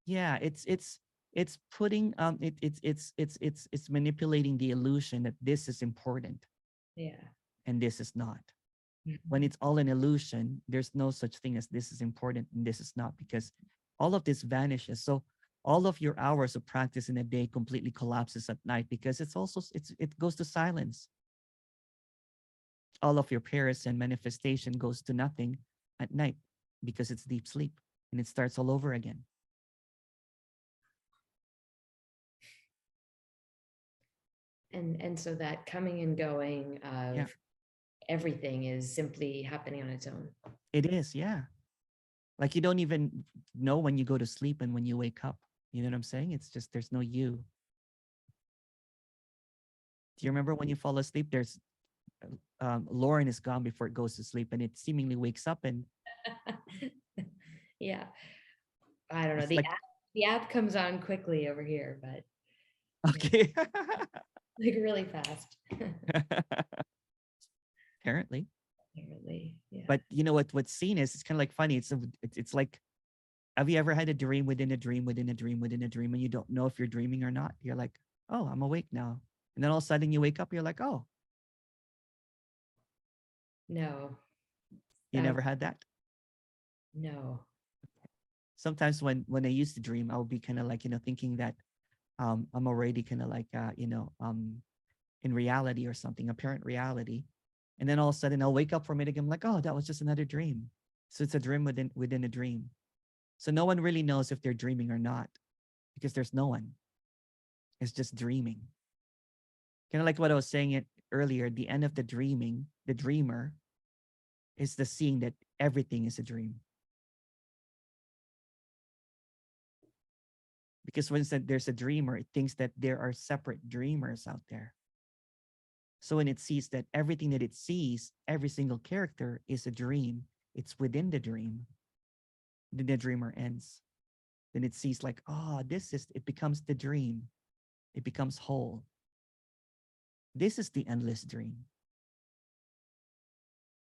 S1: Yeah. It's putting it's manipulating the illusion that this is important
S3: Yeah.
S1: and this is not. When
S3: Mhm.
S1: it's all an illusion, there's no such thing as this is important and this is not, because all of this vanishes. So all of your hours of practice in a day completely collapses at night, because it goes to silence. All of your prayers and manifestation goes to nothing at night, because it's deep sleep and it starts all over again.
S3: And so that coming and going of
S1: Yeah.
S3: everything is simply happening on its own.
S1: It is, yeah. Like you don't even know when you go to sleep and when you wake up. You know what I'm saying? It's just there's no you. Do you remember when you fall asleep? There's Lauren is gone before it goes to sleep, and it seemingly wakes up, and
S3: Yeah. I don't know.
S1: it's like
S3: The app comes on quickly over here, but
S1: okay.
S3: like really fast.
S1: Apparently,
S3: Apparently. Yeah.
S1: but you know what? What's seen is it's kind of like funny. It's like, have you ever had a dream within a dream within a dream within a dream, and you don't know if you're dreaming or not? You're like, oh, I'm awake now, and then all of a sudden you wake up. You're like, oh,
S3: No.
S1: you never had that.
S3: No.
S1: Sometimes when I used to dream, I would be kind of like thinking that I'm already kind of like in reality or something, apparent reality. And then all of a sudden I'll wake up from it again. I'm like, oh, that was just another dream. So it's a dream within a dream. So no one really knows if they're dreaming or not because there's no one. It's just dreaming. Kind of like what I was saying it earlier, the end of the dreaming, the dreamer is the seeing that everything is a dream. Because when there's a dreamer, it thinks that there are separate dreamers out there. So when it sees that everything that it sees, every single character is a dream, it's within the dream, then the dreamer ends. Then it sees like, oh, it becomes the dream. It becomes whole. This is the endless dream.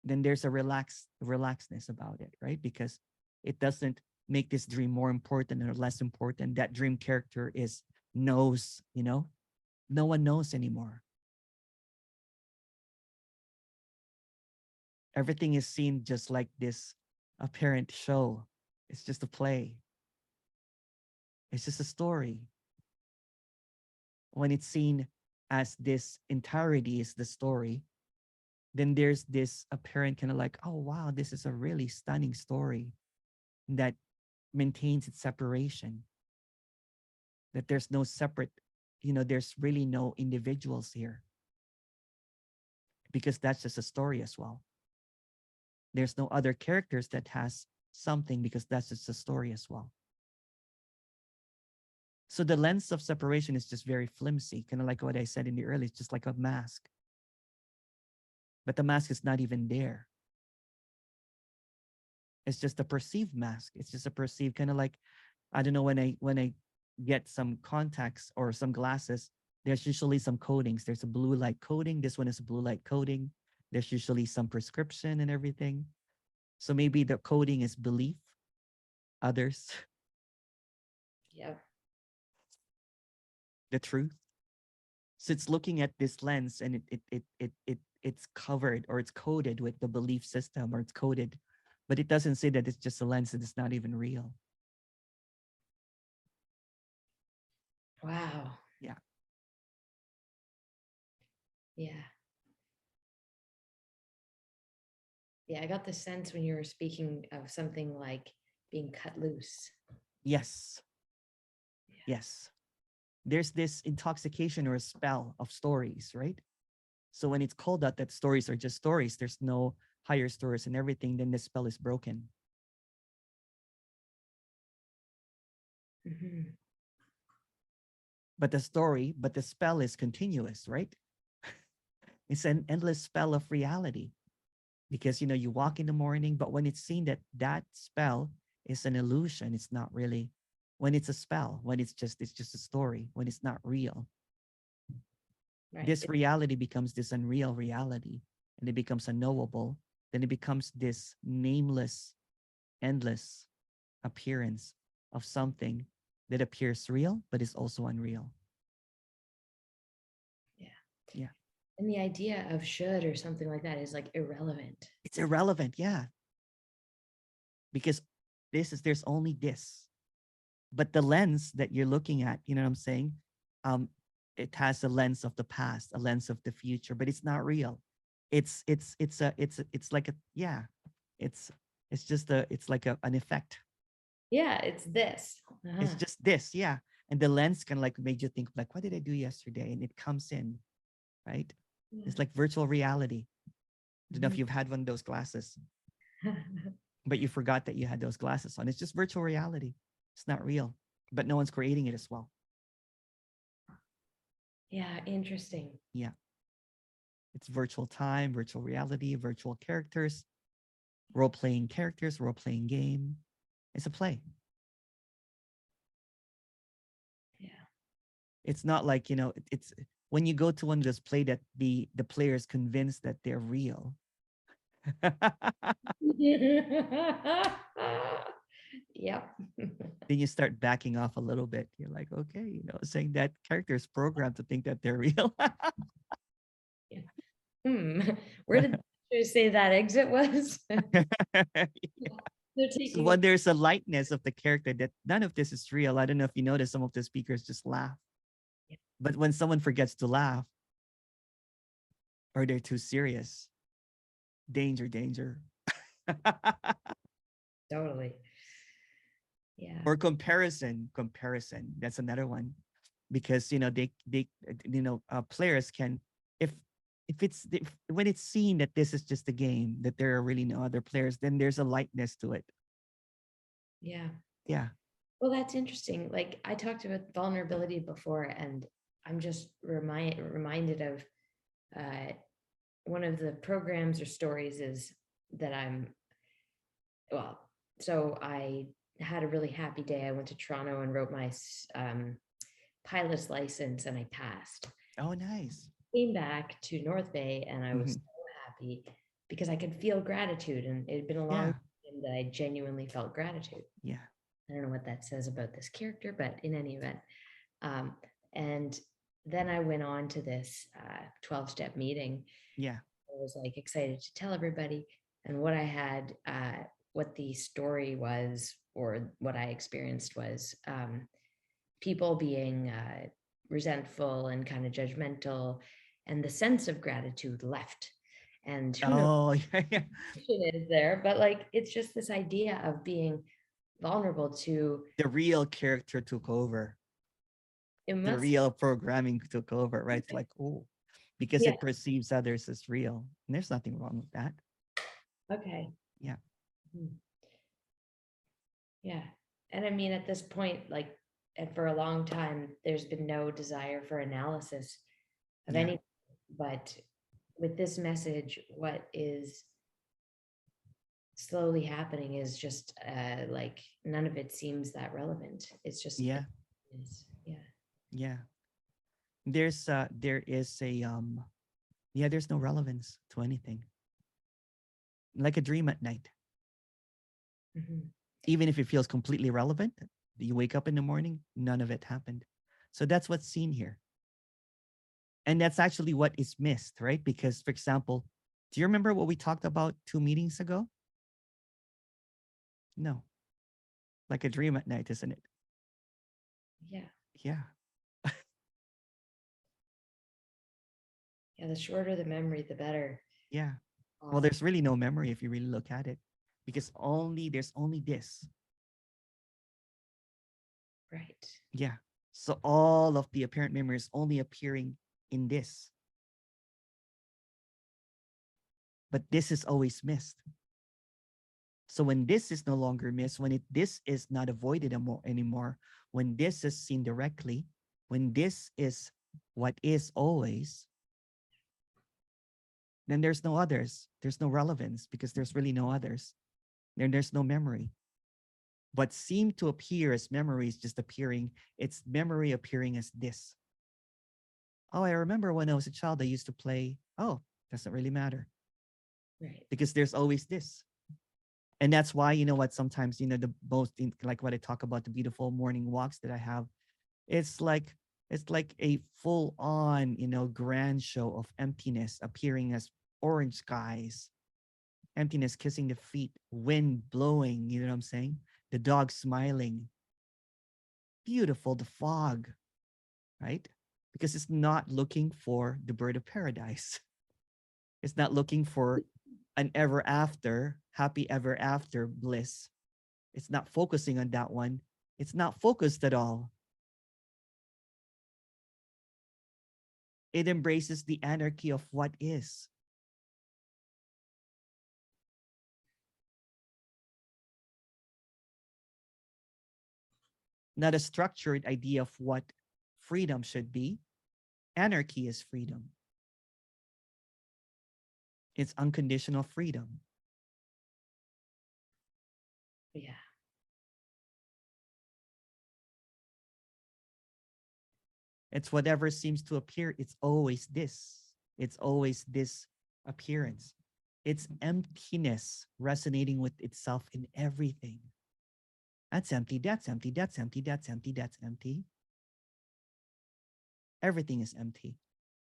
S1: Then there's a relaxedness about it, right? Because it doesn't make this dream more important or less important. That dream character knows, no one knows anymore. Everything is seen just like this apparent show. It's just a play. It's just a story. When it's seen as this entirety is the story, then there's this apparent kind of like, oh, wow, this is a really stunning story that maintains its separation. That there's no separate, there's really no individuals here. Because that's just a story as well. There's no other characters that has something because that's just a story as well. So the lens of separation is just very flimsy, kind of like what I said in the early, it's just like a mask. But the mask is not even there. It's just a perceived mask. It's just a perceived kind of like, I don't know, when I get some contacts or some glasses, there's usually some coatings. There's a blue light coating. This one is a blue light coating. There's usually some prescription and everything. So maybe the coating is belief, others,
S3: Yeah.
S1: the truth. So it's looking at this lens and it's covered or it's coded with the belief system or it's coded, but it doesn't say that it's just a lens and it's not even real.
S3: Wow.
S1: Yeah.
S3: Yeah. Yeah, I got the sense when you were speaking of something like being cut loose.
S1: Yes.
S3: Yeah.
S1: Yes. There's this intoxication or a spell of stories, right? So when it's called out that stories are just stories, there's no higher stories and everything, then the spell is broken.
S3: Mm-hmm.
S1: But the spell is continuous, right? It's an endless spell of reality because, you walk in the morning, but when it's seen that that spell is an illusion, it's not really, when it's a spell, when it's just a story, when it's not real,
S3: Right.
S1: this reality becomes this unreal reality and it becomes unknowable. Then it becomes this nameless, endless appearance of something that appears real, but is also unreal.
S3: Yeah.
S1: Yeah.
S3: And the idea of should or something like that is like irrelevant.
S1: It's irrelevant. Yeah. Because there's only this. But the lens that you're looking at, you know what I'm saying? It has a lens of the past, a lens of the future, but it's not real. It's like a, yeah, it's it's like an effect.
S3: Yeah, it's this.
S1: It's just this, yeah. And the lens kind of like made you think like, what did I do yesterday? And it comes in right? It's like virtual reality. I don't know if you've had one of those glasses, but you forgot that you had those glasses on. It's just virtual reality. It's not real, but no one's creating it as well.
S3: Yeah, interesting.
S1: Yeah. It's virtual time, virtual reality, virtual characters, role-playing characters, role-playing game. It's a play.
S3: Yeah.
S1: It's not like, it's when you go to one of those play that the player is convinced that they're real.
S3: Yep.
S1: Then you start backing off a little bit. You're like, okay, saying that character is programmed to think that they're real.
S3: Where did you say that exit was? They're
S1: So
S3: taking
S1: when there's a lightness of the character that none of this is real, I don't know if you notice some of the speakers just laugh.
S3: Yeah.
S1: But when someone forgets to laugh or they're too serious, danger, danger.
S3: Totally. Yeah.
S1: Or comparison. That's another one, because players can, if when it's seen that this is just a game, that there are really no other players, then there's a lightness to it.
S3: Yeah.
S1: Yeah.
S3: Well, that's interesting. Like I talked about vulnerability before, and I'm just reminded of one of the programs or stories is that so I had a really happy day. I went to Toronto and wrote my pilot's license, and I passed.
S1: Oh, nice.
S3: Came back to North Bay, and I was so happy because I could feel gratitude, and it had been a long time that I genuinely felt gratitude.
S1: Yeah.
S3: I don't know what that says about this character, but in any event, and then I went on to this 12-step meeting.
S1: Yeah.
S3: I was like excited to tell everybody, and what I had, what the story was, or what I experienced was people being resentful and kind of judgmental, and the sense of gratitude left. And who knows
S1: yeah.
S3: it is there, but like it's just this idea of being vulnerable to
S1: The real character took over. The real programming took over, right? It's like, oh, because it perceives others as real. And there's nothing wrong with that.
S3: Okay.
S1: Yeah.
S3: Yeah. And I mean, at this point, like, and for a long time, there's been no desire for analysis of any, but with this message, what is slowly happening is just like none of it seems that relevant. It's just
S1: yeah. There is a there's no relevance to anything. Like a dream at night. Even if it feels completely relevant, you wake up in the morning, none of it happened. So that's what's seen here. And that's actually what is missed, right? Because, for example, do you remember what we talked about 2 meetings ago? No. Like a dream at night, isn't it?
S3: Yeah.
S1: Yeah.
S3: Yeah, the shorter the memory, the better.
S1: Yeah. Well, there's really no memory if you really look at it, because there's only this.
S3: Right.
S1: Yeah. So all of the apparent memory is only appearing in this. But this is always missed. So when this is no longer missed, when this is not avoided anymore, when this is seen directly, when this is what is always, then there's no others. There's no relevance, because there's really no others. Then there's no memory. What seemed to appear as memory is just appearing. It's memory appearing as this. Oh, I remember when I was a child, I used to play. Oh, doesn't really matter.
S3: Right.
S1: Because there's always this. And that's why, sometimes, the most, like what I talk about, the beautiful morning walks that I have, it's like a full on, grand show of emptiness appearing as orange skies, emptiness kissing the feet, wind blowing, you know what I'm saying? The dog smiling. Beautiful, the fog, right? Because it's not looking for the bird of paradise. It's not looking for an ever after, happy ever after bliss. It's not focusing on that one. It's not focused at all. It embraces the anarchy of what is. Not a structured idea of what freedom should be. Anarchy is freedom. It's unconditional freedom.
S3: Yeah.
S1: It's whatever seems to appear. It's always this. It's always this appearance. It's emptiness resonating with itself in everything. That's empty. That's empty. That's empty. That's empty. That's empty. Everything is empty,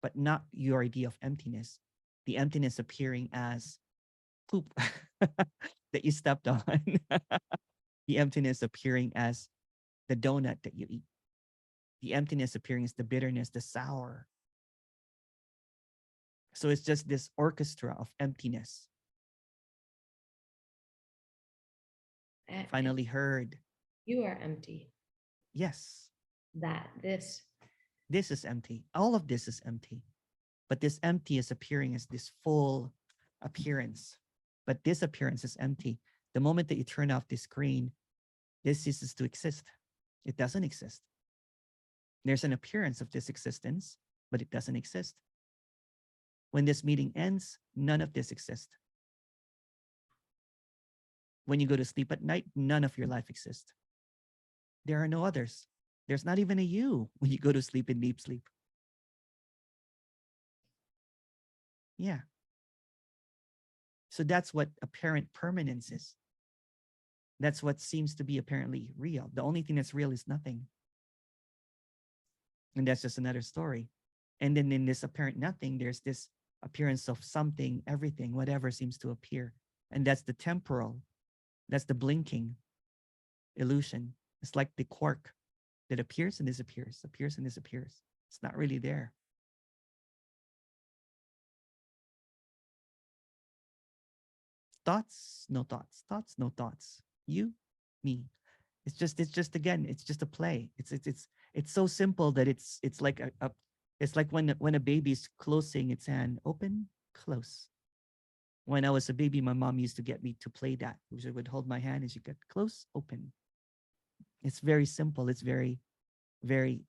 S1: but not your idea of emptiness. The emptiness appearing as poop that you stepped on. The emptiness appearing as the donut that you eat. The emptiness appearing as the bitterness, the sour. So it's just this orchestra of emptiness. Finally heard.
S3: You are empty.
S1: Yes.
S3: This
S1: is empty. All of this is empty. But this empty is appearing as this full appearance. But this appearance is empty. The moment that you turn off the screen, this ceases to exist. It doesn't exist. There's an appearance of this existence, but it doesn't exist. When this meeting ends, none of this exists. When you go to sleep at night, none of your life exists. There are no others. There's not even a you when you go to sleep in deep sleep. Yeah. So that's what apparent permanence is. That's what seems to be apparently real. The only thing that's real is nothing. And that's just another story. And then in this apparent nothing, there's this appearance of something, everything, whatever seems to appear. And that's the temporal. That's the blinking illusion. It's like the quark that appears and disappears, appears and disappears. It's not really there. Thoughts, no thoughts. Thoughts, no thoughts. You, me. It's just again, it's just a play. It's so simple that it's like it's like when a baby's closing its hand, open, close. When I was a baby, my mom used to get me to play that. She would hold my hand and she get close, open. It's very simple. It's very, very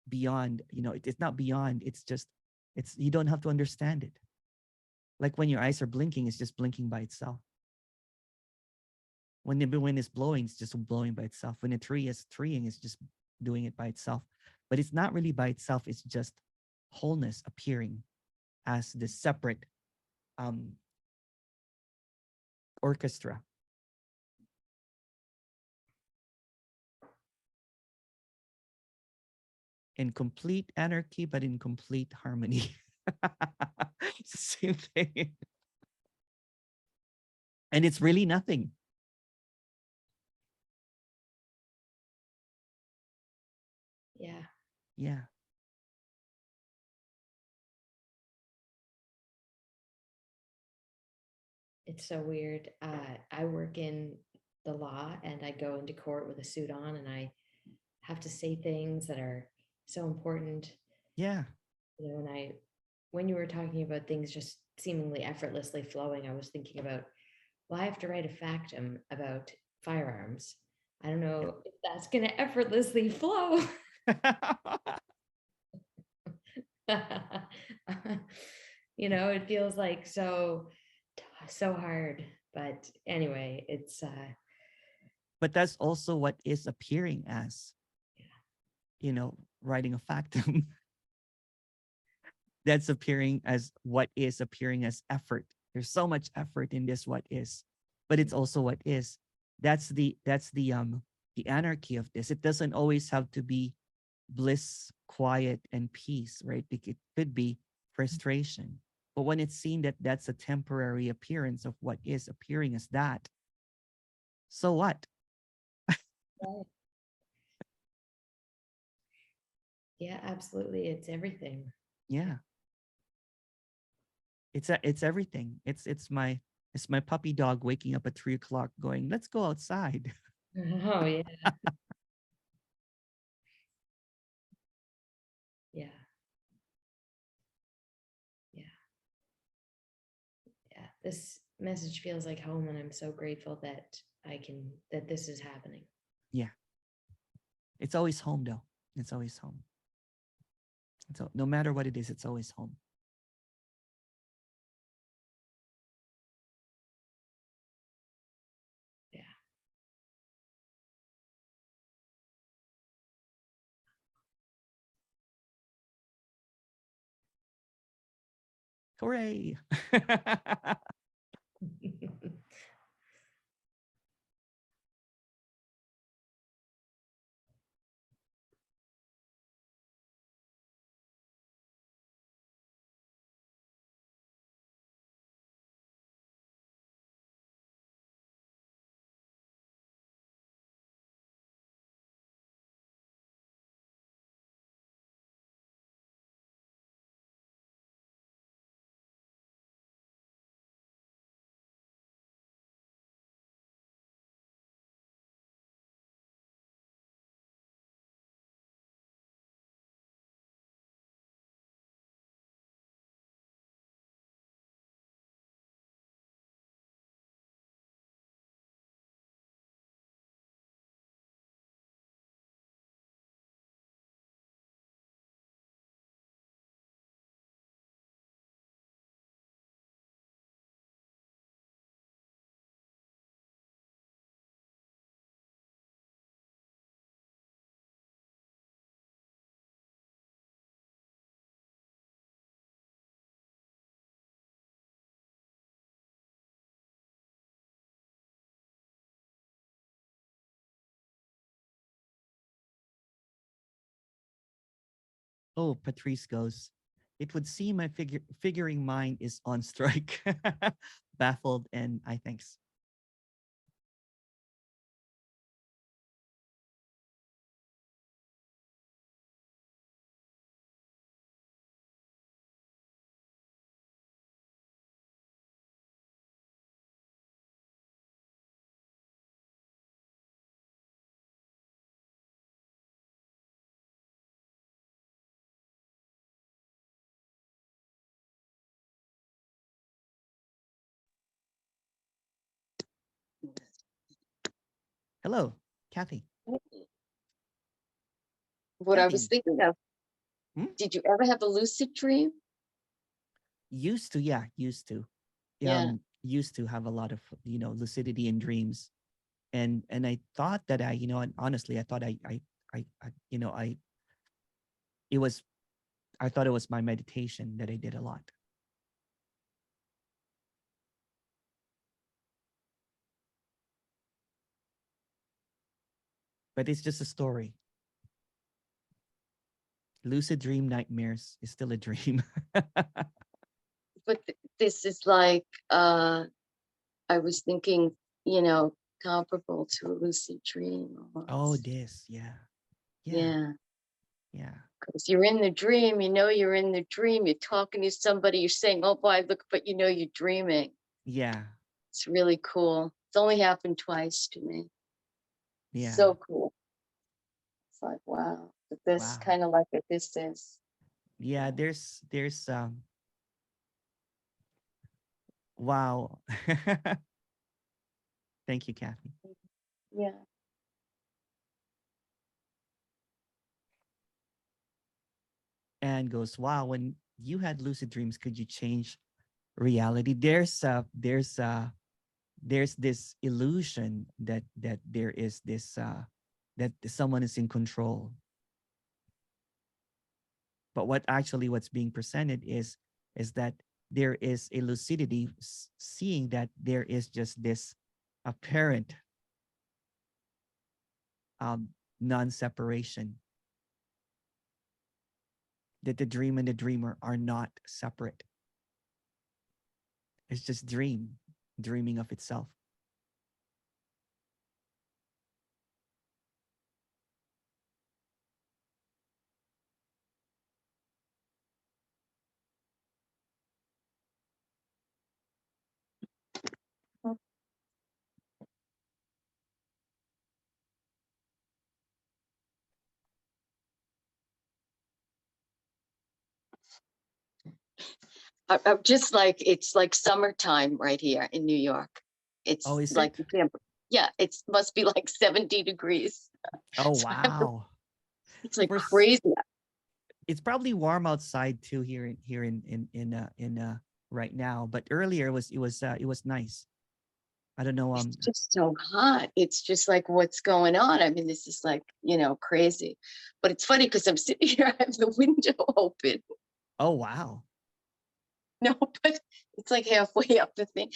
S1: beyond, it's not beyond. It's just, you don't have to understand it. Like when your eyes are blinking, it's just blinking by itself. When the wind is blowing, it's just blowing by itself. When a tree is treeing, it's just doing it by itself. But it's not really by itself. It's just wholeness appearing as the separate orchestra. In complete anarchy, but in complete harmony. It's the same thing. And it's really nothing.
S3: Yeah.
S1: Yeah.
S3: It's so weird. I work in the law and I go into court with a suit on and I have to say things that are so important.
S1: Yeah.
S3: And when you were talking about things just seemingly effortlessly flowing, I was thinking about, well, I have to write a factum about firearms. I don't know if that's going to effortlessly flow. It feels like so hard, but anyway, it's
S1: but that's also what is appearing as, writing a factum. That's appearing as what is appearing as effort. There's so much effort in this what is, but it's also what is. That's the anarchy of this. It doesn't always have to be bliss, quiet, and peace, right? It could be frustration. But when it's seen that that's a temporary appearance of what is appearing as that, so what?
S3: Yeah, absolutely. It's everything.
S1: Yeah. It's everything. It's my puppy dog waking up at 3 o'clock going, let's go outside.
S3: Oh yeah. Yeah. this message feels like home, and I'm so grateful that that this is happening.
S1: Yeah. It's always home though. It's always home. So no matter what it is, it's always home.
S3: Yeah.
S1: Hooray. Oh, Patrice goes, it would seem my figuring mind is on strike. Baffled, and I thanks. Hello, Kathy.
S2: What I was
S1: Kathy.
S2: thinking of,
S1: Hmm?
S2: did you ever have a lucid dream?
S1: Used to, yeah, used to.
S2: Yeah.
S1: Used to have a lot of, lucidity and dreams. And I thought that and honestly, I thought I it was, I thought it was my meditation that I did a lot. But it's just a story. Lucid dream nightmares is still a dream.
S2: But this is like, I was thinking, comparable to a lucid dream
S1: Oh,
S2: almost.
S1: this, yeah.
S2: Yeah.
S1: Yeah.
S2: Because you're in the dream, you're in the dream, you're talking to somebody, you're saying, oh boy, look, but you're dreaming.
S1: Yeah.
S2: It's really cool. It's only happened twice to me.
S1: Yeah.
S2: So cool. It's like, wow. But this
S1: Wow.
S2: kind of like what this is.
S1: Yeah, there's wow. Thank you, Kathy.
S2: Yeah.
S1: And goes, wow, when you had lucid dreams, could you change reality? There's this illusion that there is this that someone is in control. But what's being presented is that there is a lucidity seeing that there is just this apparent non-separation, that the dream and the dreamer are not separate. It's just dreaming of itself.
S2: I'm just like, it's like summertime right here in New York.
S1: Oh,
S2: It's
S1: is
S2: like
S1: it?
S2: December. Yeah, it must be like 70 degrees.
S1: Oh,
S2: So
S1: wow.
S2: it's like
S1: For s-
S2: crazy.
S1: it's probably warm outside too here in right now, but earlier it was nice. I don't know.
S2: It's just so hot. It's just like, what's going on? I mean, this is like, crazy. But it's funny because I'm sitting here, I have the window open.
S1: Oh, wow.
S2: No, but it's like halfway up the thing.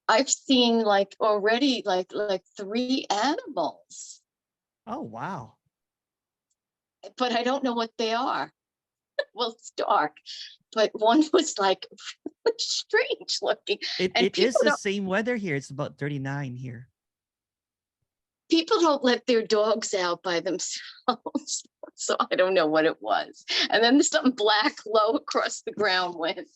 S2: I've seen like already like three animals,
S1: Oh, wow.
S2: but I don't know what they are. Well, it's dark, but one was like really strange looking. And
S1: It is the same weather here. It's about 39 here.
S2: people don't let their dogs out by themselves. So I don't know what it was. And then there's something black low across the ground went.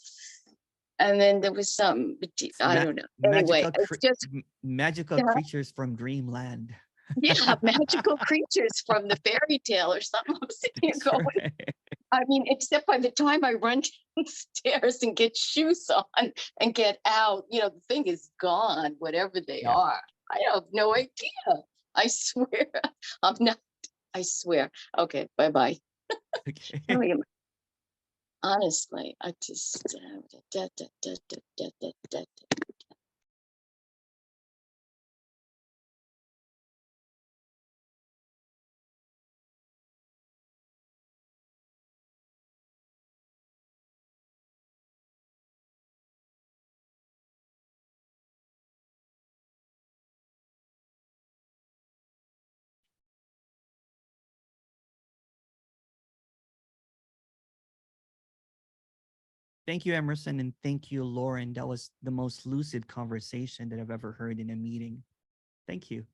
S2: And then there was some,
S1: It's
S2: I don't know. Anyway, it's just,
S1: magical creatures from dreamland.
S2: yeah, magical creatures from the fairy tale or something. I'm sitting here
S1: That's
S2: going,
S1: right.
S2: I mean, except by the time I run downstairs and get shoes on and get out, the thing is gone, whatever they
S1: Yeah.
S2: are. I have no idea. I swear. I'm not, I swear. Okay, bye-bye.
S1: Okay.
S2: Honestly, I just,
S1: Thank you, Emerson, and thank you, Lauren. That was the most lucid conversation that I've ever heard in a meeting. Thank you.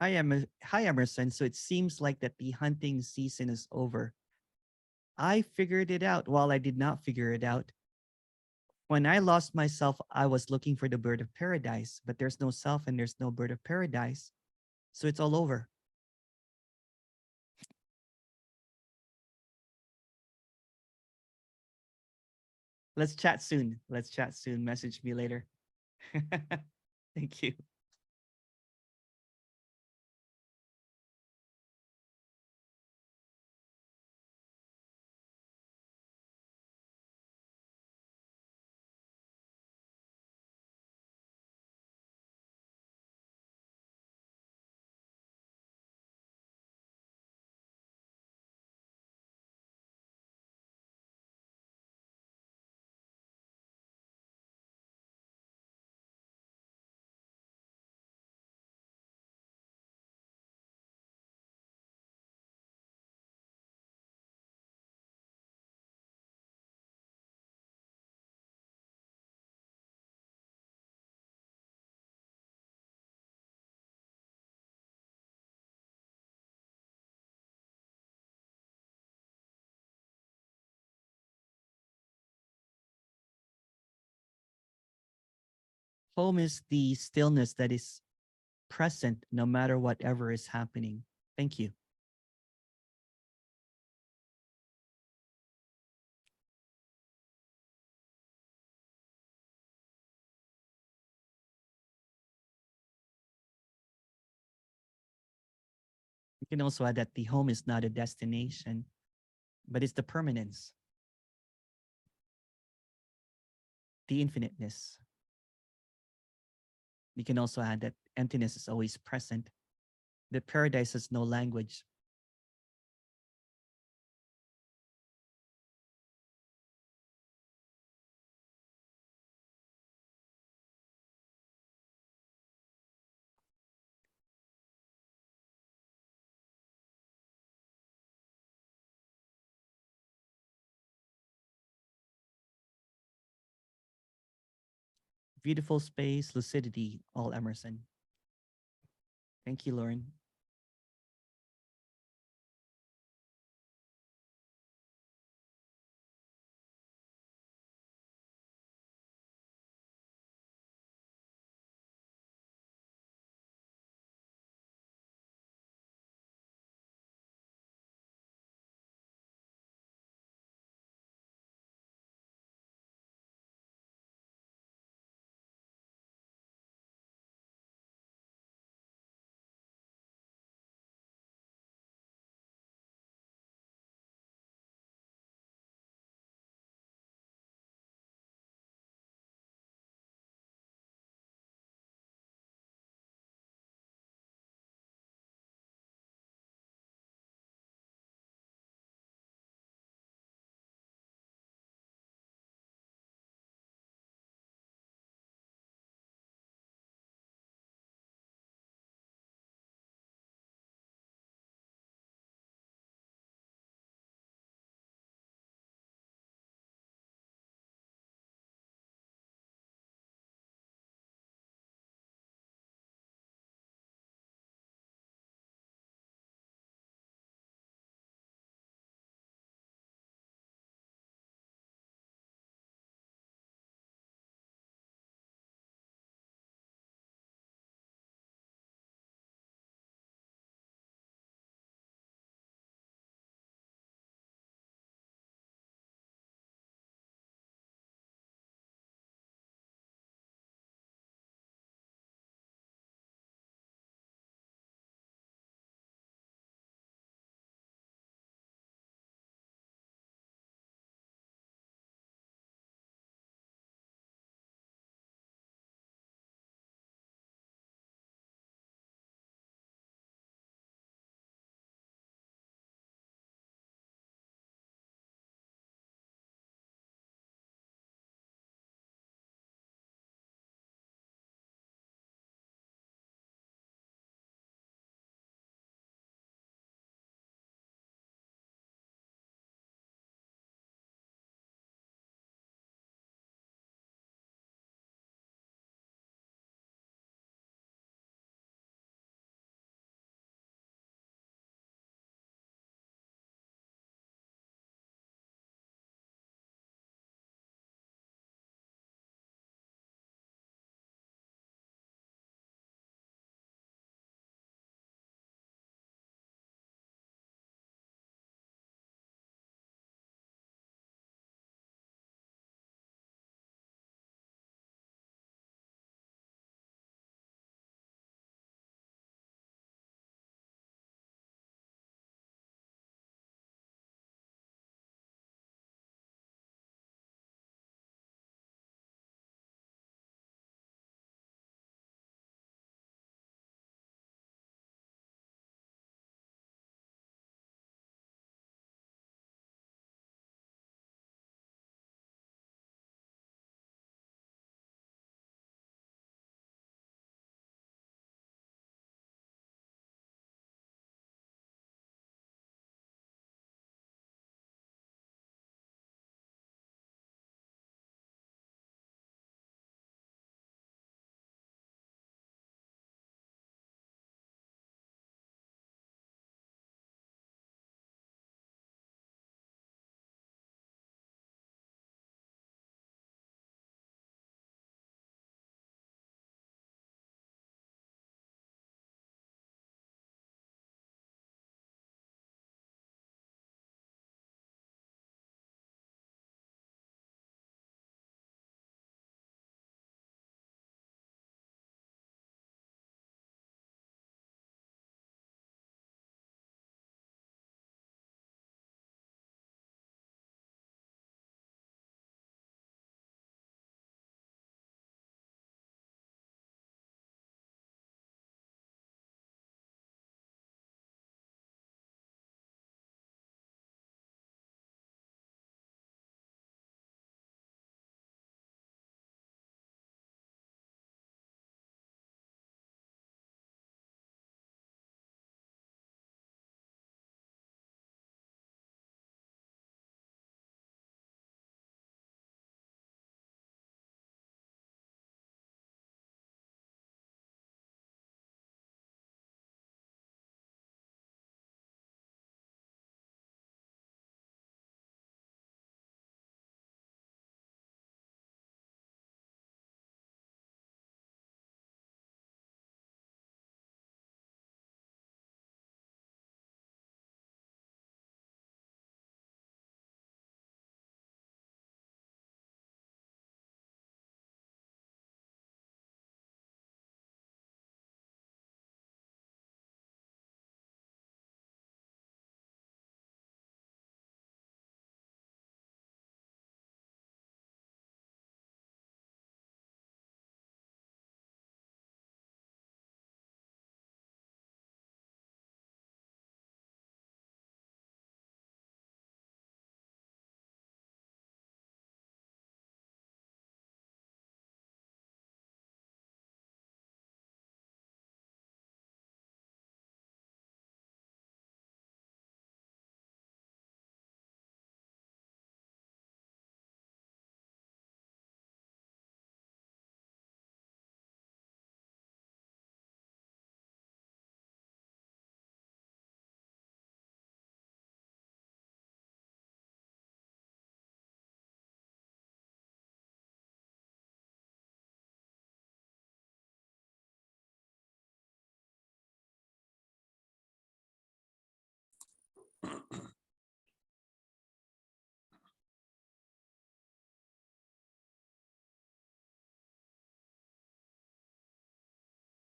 S1: Hi, Emerson. So it seems like that the hunting season is over. I figured it out. Well, I did not figure it out. When I lost myself, I was looking for the bird of paradise, but there's no self and there's no bird of paradise. So it's all over. Let's chat soon. Let's chat soon. Message me later. Thank you. Home is the stillness that is present no matter whatever is happening. Thank you. You can also add that the home is not a destination, but it's the permanence, the infiniteness. You can also add that emptiness is always present, that paradise has no language. Beautiful space, lucidity, all Emerson. Thank you, Lauren.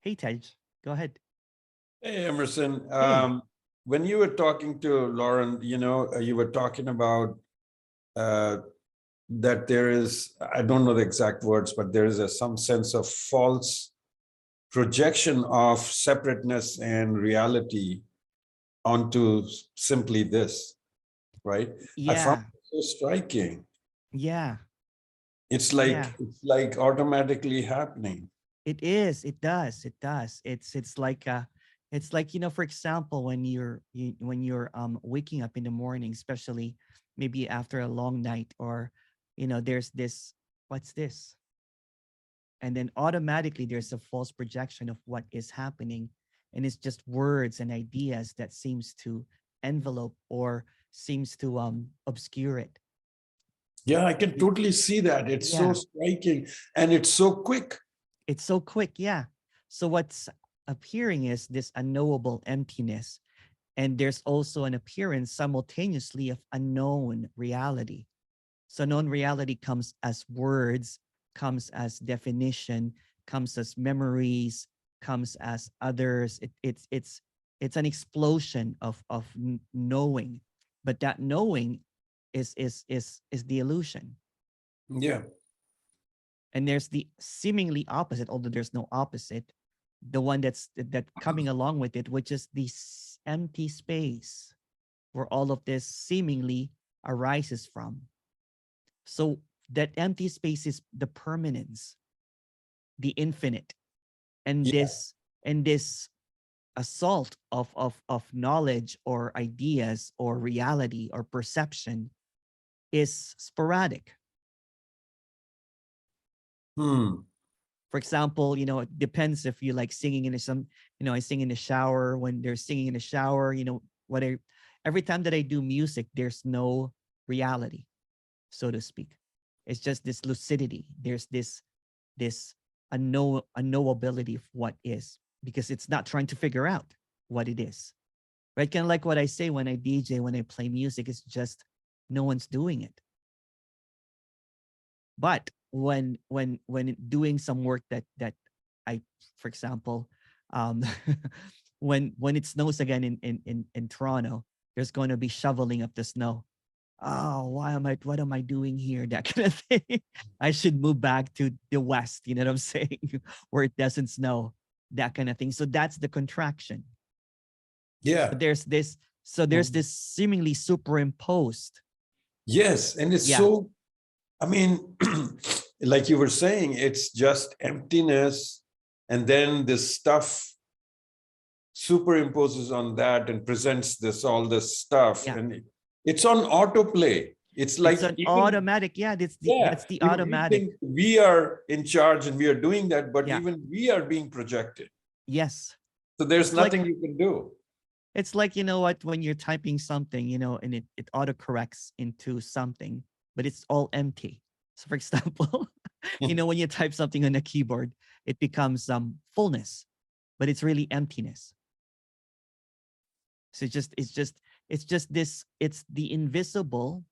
S1: Hey, Tej, go ahead.
S4: Hey, Emerson.
S1: Hey.
S4: When you were talking to Lauren, you were talking about that there is, I don't know the exact words, but there is some sense of false projection of separateness and reality onto simply this, right? I found
S1: Yeah.
S4: it so striking.
S1: Yeah.
S4: It's
S1: Yeah.
S4: like automatically happening.
S1: It is. It does. It does. It's like, for example, when you're waking up in the morning, especially maybe after a long night, or there's this, what's this? And then automatically there's a false projection of what is happening, and it's just words and ideas that seems to envelope or seems to obscure it.
S4: Yeah, I can
S1: It-
S4: totally see that. It's so
S1: yeah,
S4: striking and it's so quick.
S1: it's so quick. Yeah. So what's appearing is this unknowable emptiness, and there's also an appearance simultaneously of unknown reality. So known reality comes as words, comes as definition, comes as memories, comes as others. It's an explosion of knowing, but that knowing is the illusion.
S4: Yeah.
S1: And there's the seemingly opposite, although there's no opposite, the one that coming along with it, which is this empty space where all of this seemingly arises from. So that empty space is the permanence, the infinite, and
S4: Yeah.
S1: this assault of knowledge or ideas or reality or perception is sporadic. For example, it depends if you like singing in some, I sing in the shower. When they're singing in the shower, every time that I do music, there's no reality, so to speak. It's just this lucidity. There's this unknowability of what is, because it's not trying to figure out what it is. Right? Kind of like what I say when I DJ, when I play music, it's just no one's doing it. But when doing some work that I, for example, um, when it snows again in Toronto, there's going to be shoveling of the snow. Oh, what am I doing here? That kind of thing. I should move back to the west, you know what I'm saying? Where it doesn't snow, that kind of thing. So that's the contraction.
S4: Yeah.
S1: But there's this seemingly superimposed.
S4: Yes. And it's
S1: Yeah.
S4: so, I mean, like you were saying, it's just emptiness. And then this stuff superimposes on that and presents all this stuff.
S1: Yeah.
S4: And it's on autoplay. It's like
S1: It's an
S4: even,
S1: automatic. Yeah, that's the
S4: we
S1: automatic.
S4: think we are in charge and we are doing that, but
S1: Yeah.
S4: even we are being projected.
S1: Yes.
S4: So there's
S1: It's like-
S4: nothing you can do.
S1: It's like, what, when you're typing something, and it autocorrects into something, but it's all empty. So for example, when you type something on a keyboard, it becomes fullness, but it's really emptiness. So it's the invisible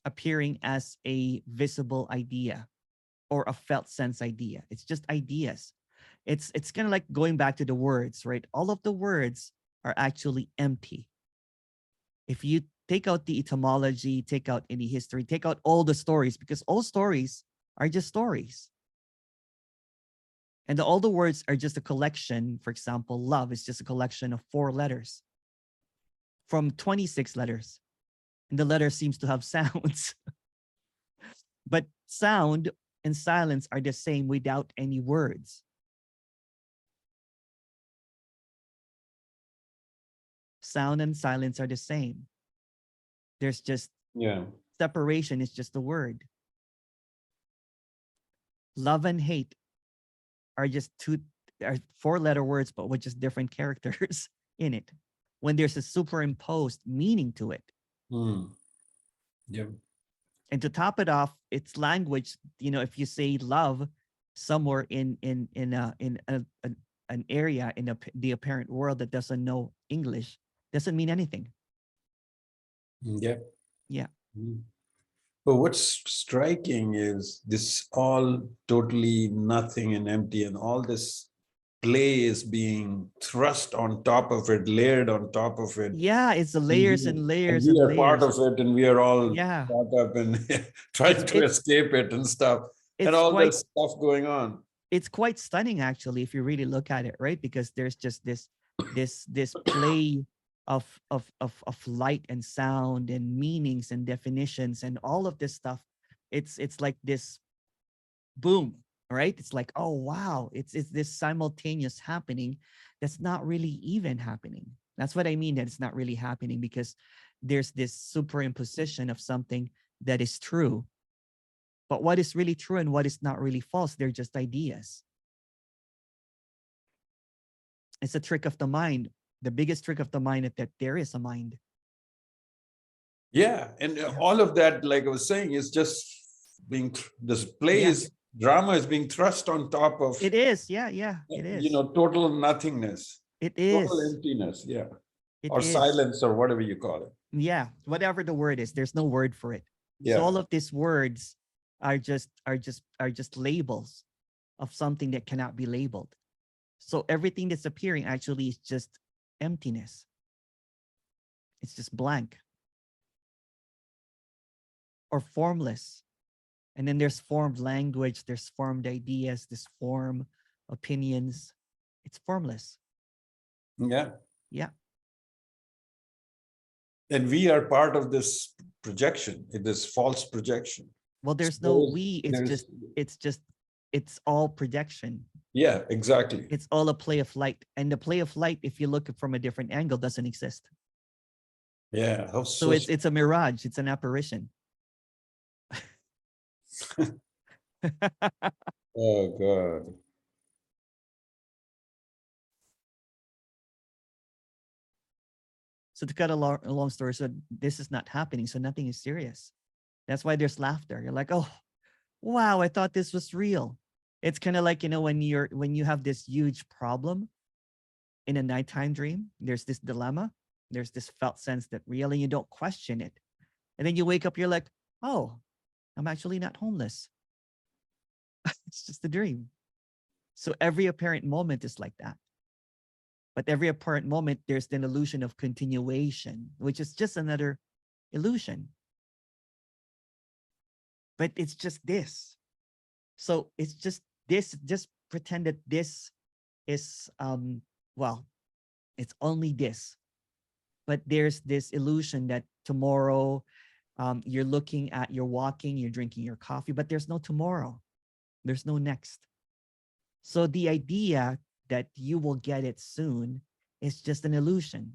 S1: appearing as a visible idea or a felt sense idea. It's just ideas. It's kind of like going back to the words, right? All of the words are actually empty. If you take out the etymology, take out any history, take out all the stories, because all stories are just stories. And all the words are just a collection. For example, love is just a collection of 4 letters from 26 letters. And the letter seems to have sounds. But sound and silence are the same without any words. Sound and silence are the same. There's just separation is just a word. Love and hate are just 4-letter words, but with just different characters in it. When there's a superimposed meaning to it.
S4: Yeah.
S1: And to top it off, it's language. If you say love somewhere in an area in the apparent world that doesn't know English, doesn't mean anything.
S4: Yeah.
S1: Yeah.
S4: But what's striking is this all totally nothing and empty and all this play is being thrust on top of it, layered on top of it.
S1: Yeah, it's the
S4: And
S1: layers and layers
S4: we
S1: and
S4: are part
S1: layers.
S4: of it, and we are all
S1: Yeah,
S4: caught up in trying to escape it and stuff, and
S1: it's
S4: all
S1: quite
S4: this stuff going on.
S1: it's quite stunning actually if you really look at it, right? Because there's just this play of light and sound and meanings and definitions and all of this stuff. It's like this boom, right? It's like, oh wow, it's this simultaneous happening that's not really even happening. That's what I mean, that it's not really happening, because there's this superimposition of something that is true. But what is really true and what is not really false, they're just ideas. It's a trick of the mind. The biggest trick of the mind is that there is a mind.
S4: Yeah, and all of that, like I was saying, is just being, this play
S1: Yeah.
S4: is, drama is being thrust on top of,
S1: It is, yeah, it is.
S4: you know, total nothingness,
S1: It
S4: total
S1: is.
S4: emptiness, yeah,
S1: It
S4: or
S1: is.
S4: silence, or whatever you call it.
S1: Yeah, whatever the word is, there's no word for it.
S4: Yeah.
S1: So all of these words are just labels of something that cannot be labeled. So everything that's appearing actually is just emptiness. It's just blank or formless. And then there's formed language, there's formed ideas, there's form opinions. It's formless.
S4: Yeah.
S1: Yeah.
S4: And we are part of this projection, this false projection.
S1: Well, there's
S4: So
S1: no we, it's all projection.
S4: Yeah, exactly.
S1: It's all a play of light. And the play of light, if you look from a different angle, doesn't exist.
S4: Yeah. How
S1: So it's a mirage, it's an apparition.
S4: Oh God.
S1: So to cut a long story, so this is not happening, so nothing is serious. That's why there's laughter. You're like, oh, wow, I thought this was real. It's kind of like, you know, when you have this huge problem in a nighttime dream, there's this dilemma, there's this felt sense that really you don't question it. And then you wake up, you're like, oh, I'm actually not homeless. It's just a dream. So every apparent moment is like that. But every apparent moment, there's an illusion of continuation, which is just another illusion. But it's just this. So it's just this, just pretend that this is, well, it's only this. But there's this illusion that tomorrow you're looking at, you're walking, you're drinking your coffee, but there's no tomorrow. There's no next. So the idea that you will get it soon is just an illusion.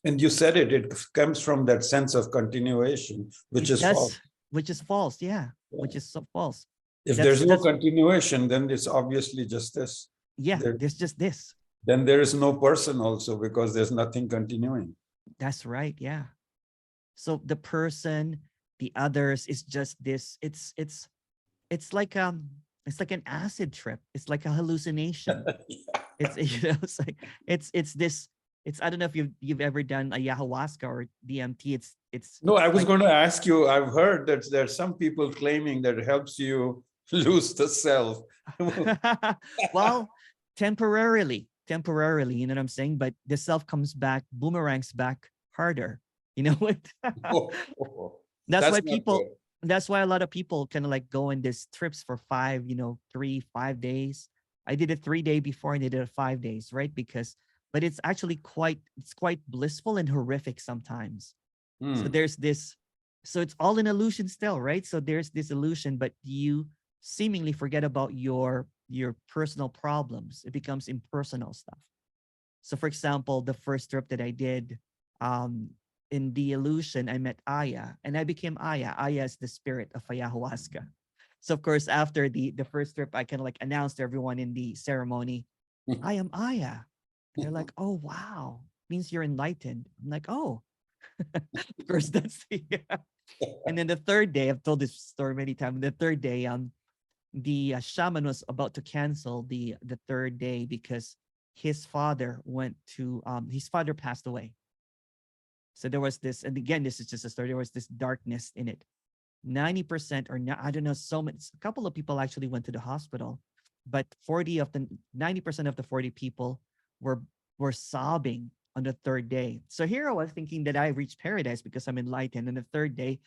S4: And you said it comes from that sense of continuation, which is false.
S1: Which is false, yeah. Which is so false.
S4: If there's no continuation, then it's obviously just this.
S1: Yeah, there's just this.
S4: Then there is no person also, because there's nothing continuing.
S1: That's right, yeah. So the person, the others is just this. It's like an acid trip. It's like a hallucination.
S4: Yeah.
S1: It's you know, it's this. It's, I don't know if you've ever done a ayahuasca or DMT. It's
S4: No, I was going to ask you, I've heard that there's some people claiming that it helps you lose the self.
S1: Well, temporarily, you know what I'm saying? But the self comes back, boomerangs back harder. You know what? That's why people, that's why a lot of people kind of like go on these trips for 5 days. I did a 3-day before and I did it 5 days, right? But it's actually quite blissful and horrific sometimes. So there's this, so it's all an illusion still, right? So there's this illusion, but you seemingly forget about your personal problems. It becomes impersonal stuff. So for example, the first trip that I did, in the illusion, I met Aya and I became Aya. Aya is the spirit of ayahuasca. So of course, after the first trip, I kind of like announced to everyone in the ceremony, I am Aya. And they're like, oh, wow, means you're enlightened. I'm like, oh, of course, that's the, and then the third day, I've told this story many times. The third day, the shaman was about to cancel the third day because his father his father passed away. So there was this, and again, this is just a story. There was this darkness in it. 90% or not, I don't know, so much, a couple of people actually went to the hospital. but 40 of the 90% of the 40 people were were sobbing on the third day. So here I was thinking that I reached paradise because I'm enlightened. And the third day,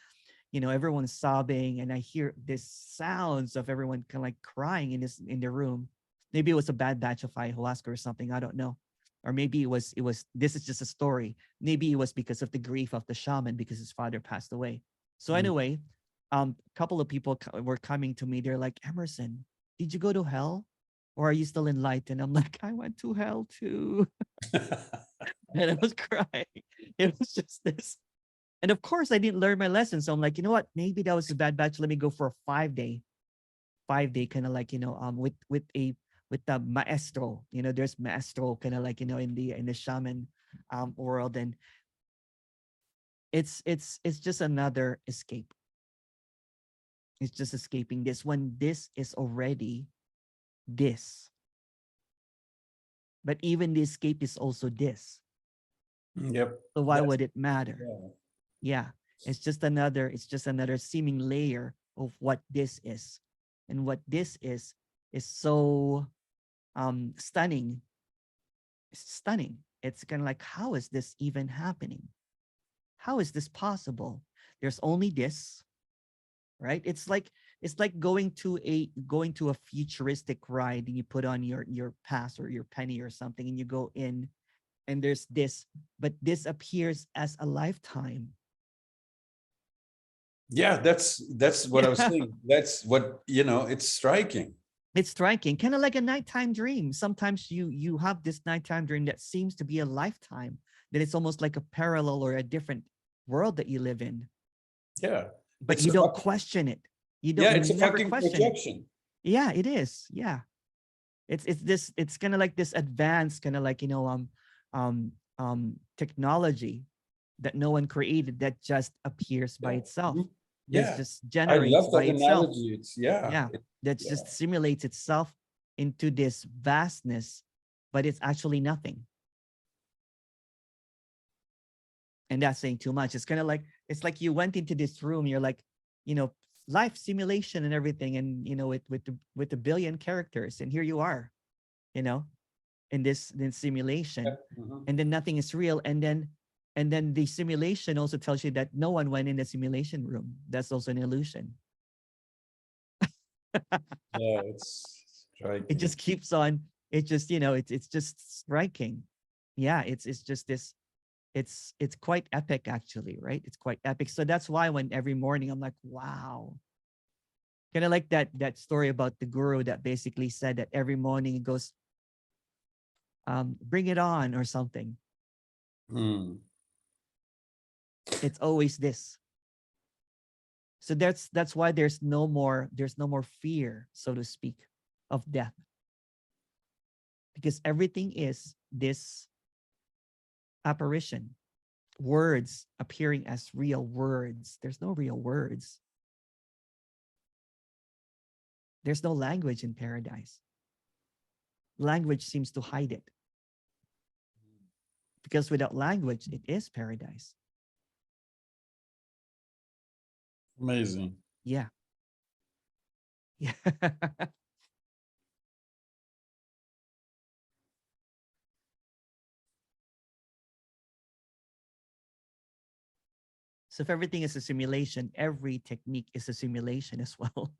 S1: everyone's sobbing, and I hear this sounds of everyone kind of like crying in the room. Maybe it was a bad batch of ayahuasca or something. I don't know. Or maybe it was this is just a story. Maybe it was because of the grief of the shaman because his father passed away. So
S4: Mm.
S1: anyway, a couple of people were coming to me. They're like, Emerson, did you go to hell? Or are you still enlightened? I'm like, I went to hell too. And I was crying. It was just this. And of course, I didn't learn my lesson. So I'm like, you know what? Maybe that was a bad batch. Let me go for a 5 day kind of like, with the maestro. There's maestro kind of like, in the shaman world. And it's just another escape. It's just escaping this when this is already this. But even the escape is also this.
S4: Yep.
S1: So why
S4: That's,
S1: would it matter?
S4: yeah.
S1: Yeah. It's just another seeming layer of what this is. And what this is so stunning. It's stunning. It's kind of like, how is this even happening? How is this possible? There's only this, right? It's like going to a futuristic ride, and you put on your pass or your penny or something, and you go in, and there's this, but this appears as a lifetime.
S4: Yeah, that's what I was
S1: Yeah.
S4: saying. That's what, it's striking.
S1: It's striking, kind of like a nighttime dream. Sometimes you have this nighttime dream that seems to be a lifetime, that it's almost like a parallel or a different world that you live in,
S4: Yeah.
S1: but
S4: It's
S1: you
S4: a
S1: don't
S4: fuck,
S1: question it.
S4: yeah,
S1: You
S4: it's a
S1: never
S4: fucking
S1: question it.
S4: projection.
S1: Yeah, it is. Yeah. It's kind of like this advanced kind of like, technology that no one created, that just appears by
S4: Yeah.
S1: itself.
S4: Mhm.
S1: This
S4: Yeah.
S1: just
S4: I
S1: generates
S4: love
S1: by
S4: that
S1: itself.
S4: analogy. It's yeah.
S1: Yeah. That
S4: Yeah.
S1: just simulates itself into this vastness, but it's actually nothing. And that's saying too much. It's like you went into this room, you're like, you know, life simulation and everything, and with the billion characters, and here you are, you know, in this simulation,
S4: Mhm.
S1: and then nothing is real, and then the simulation also tells you that no one went in the simulation room. That's also an illusion.
S4: Yeah, it's
S1: It
S4: striking.
S1: just keeps on. It just, it's just striking. Yeah, it's just this. It's quite epic, actually, right? It's quite epic. So that's why when every morning I'm like, wow. Kind of like that story about the guru that basically said that every morning he goes, bring it on or something.
S4: Mm.
S1: It's always this. So that's why there's no more fear, so to speak, of death, because everything is this apparition, words appearing as real words. There's no real words. There's no language in paradise. Language seems to hide it, because without language, it is paradise.
S4: Amazing.
S1: Yeah. Yeah. So if everything is a simulation, every technique is a simulation as well.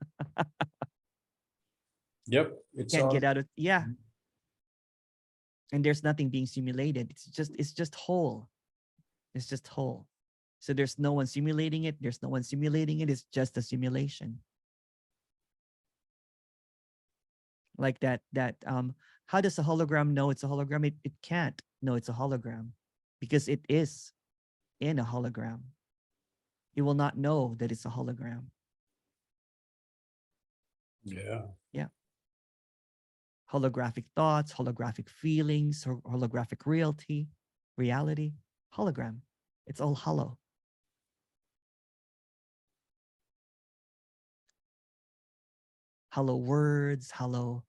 S4: Yep. It's
S1: Can't
S4: all
S1: get out of, yeah. And there's nothing being simulated. It's just whole. It's just whole. So there's no one simulating it. There's no one simulating it. It's just a simulation. Like that. How does a hologram know it's a hologram? It can't know it's a hologram, because it is in a hologram. It will not know that it's a hologram.
S4: yeah.
S1: Yeah. Holographic thoughts, holographic feelings, holographic reality, hologram. It's all hollow. Hollow words, hollow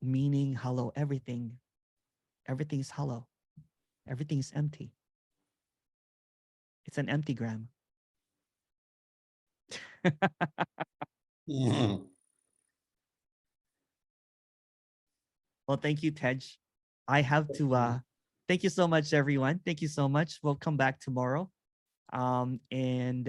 S1: meaning, hollow everything. Everything's hollow. Everything's empty. It's an empty gram.
S4: Mhm.
S1: Well, thank you, Tej. I have to thank you so much, everyone. Thank you so much. We'll come back tomorrow. And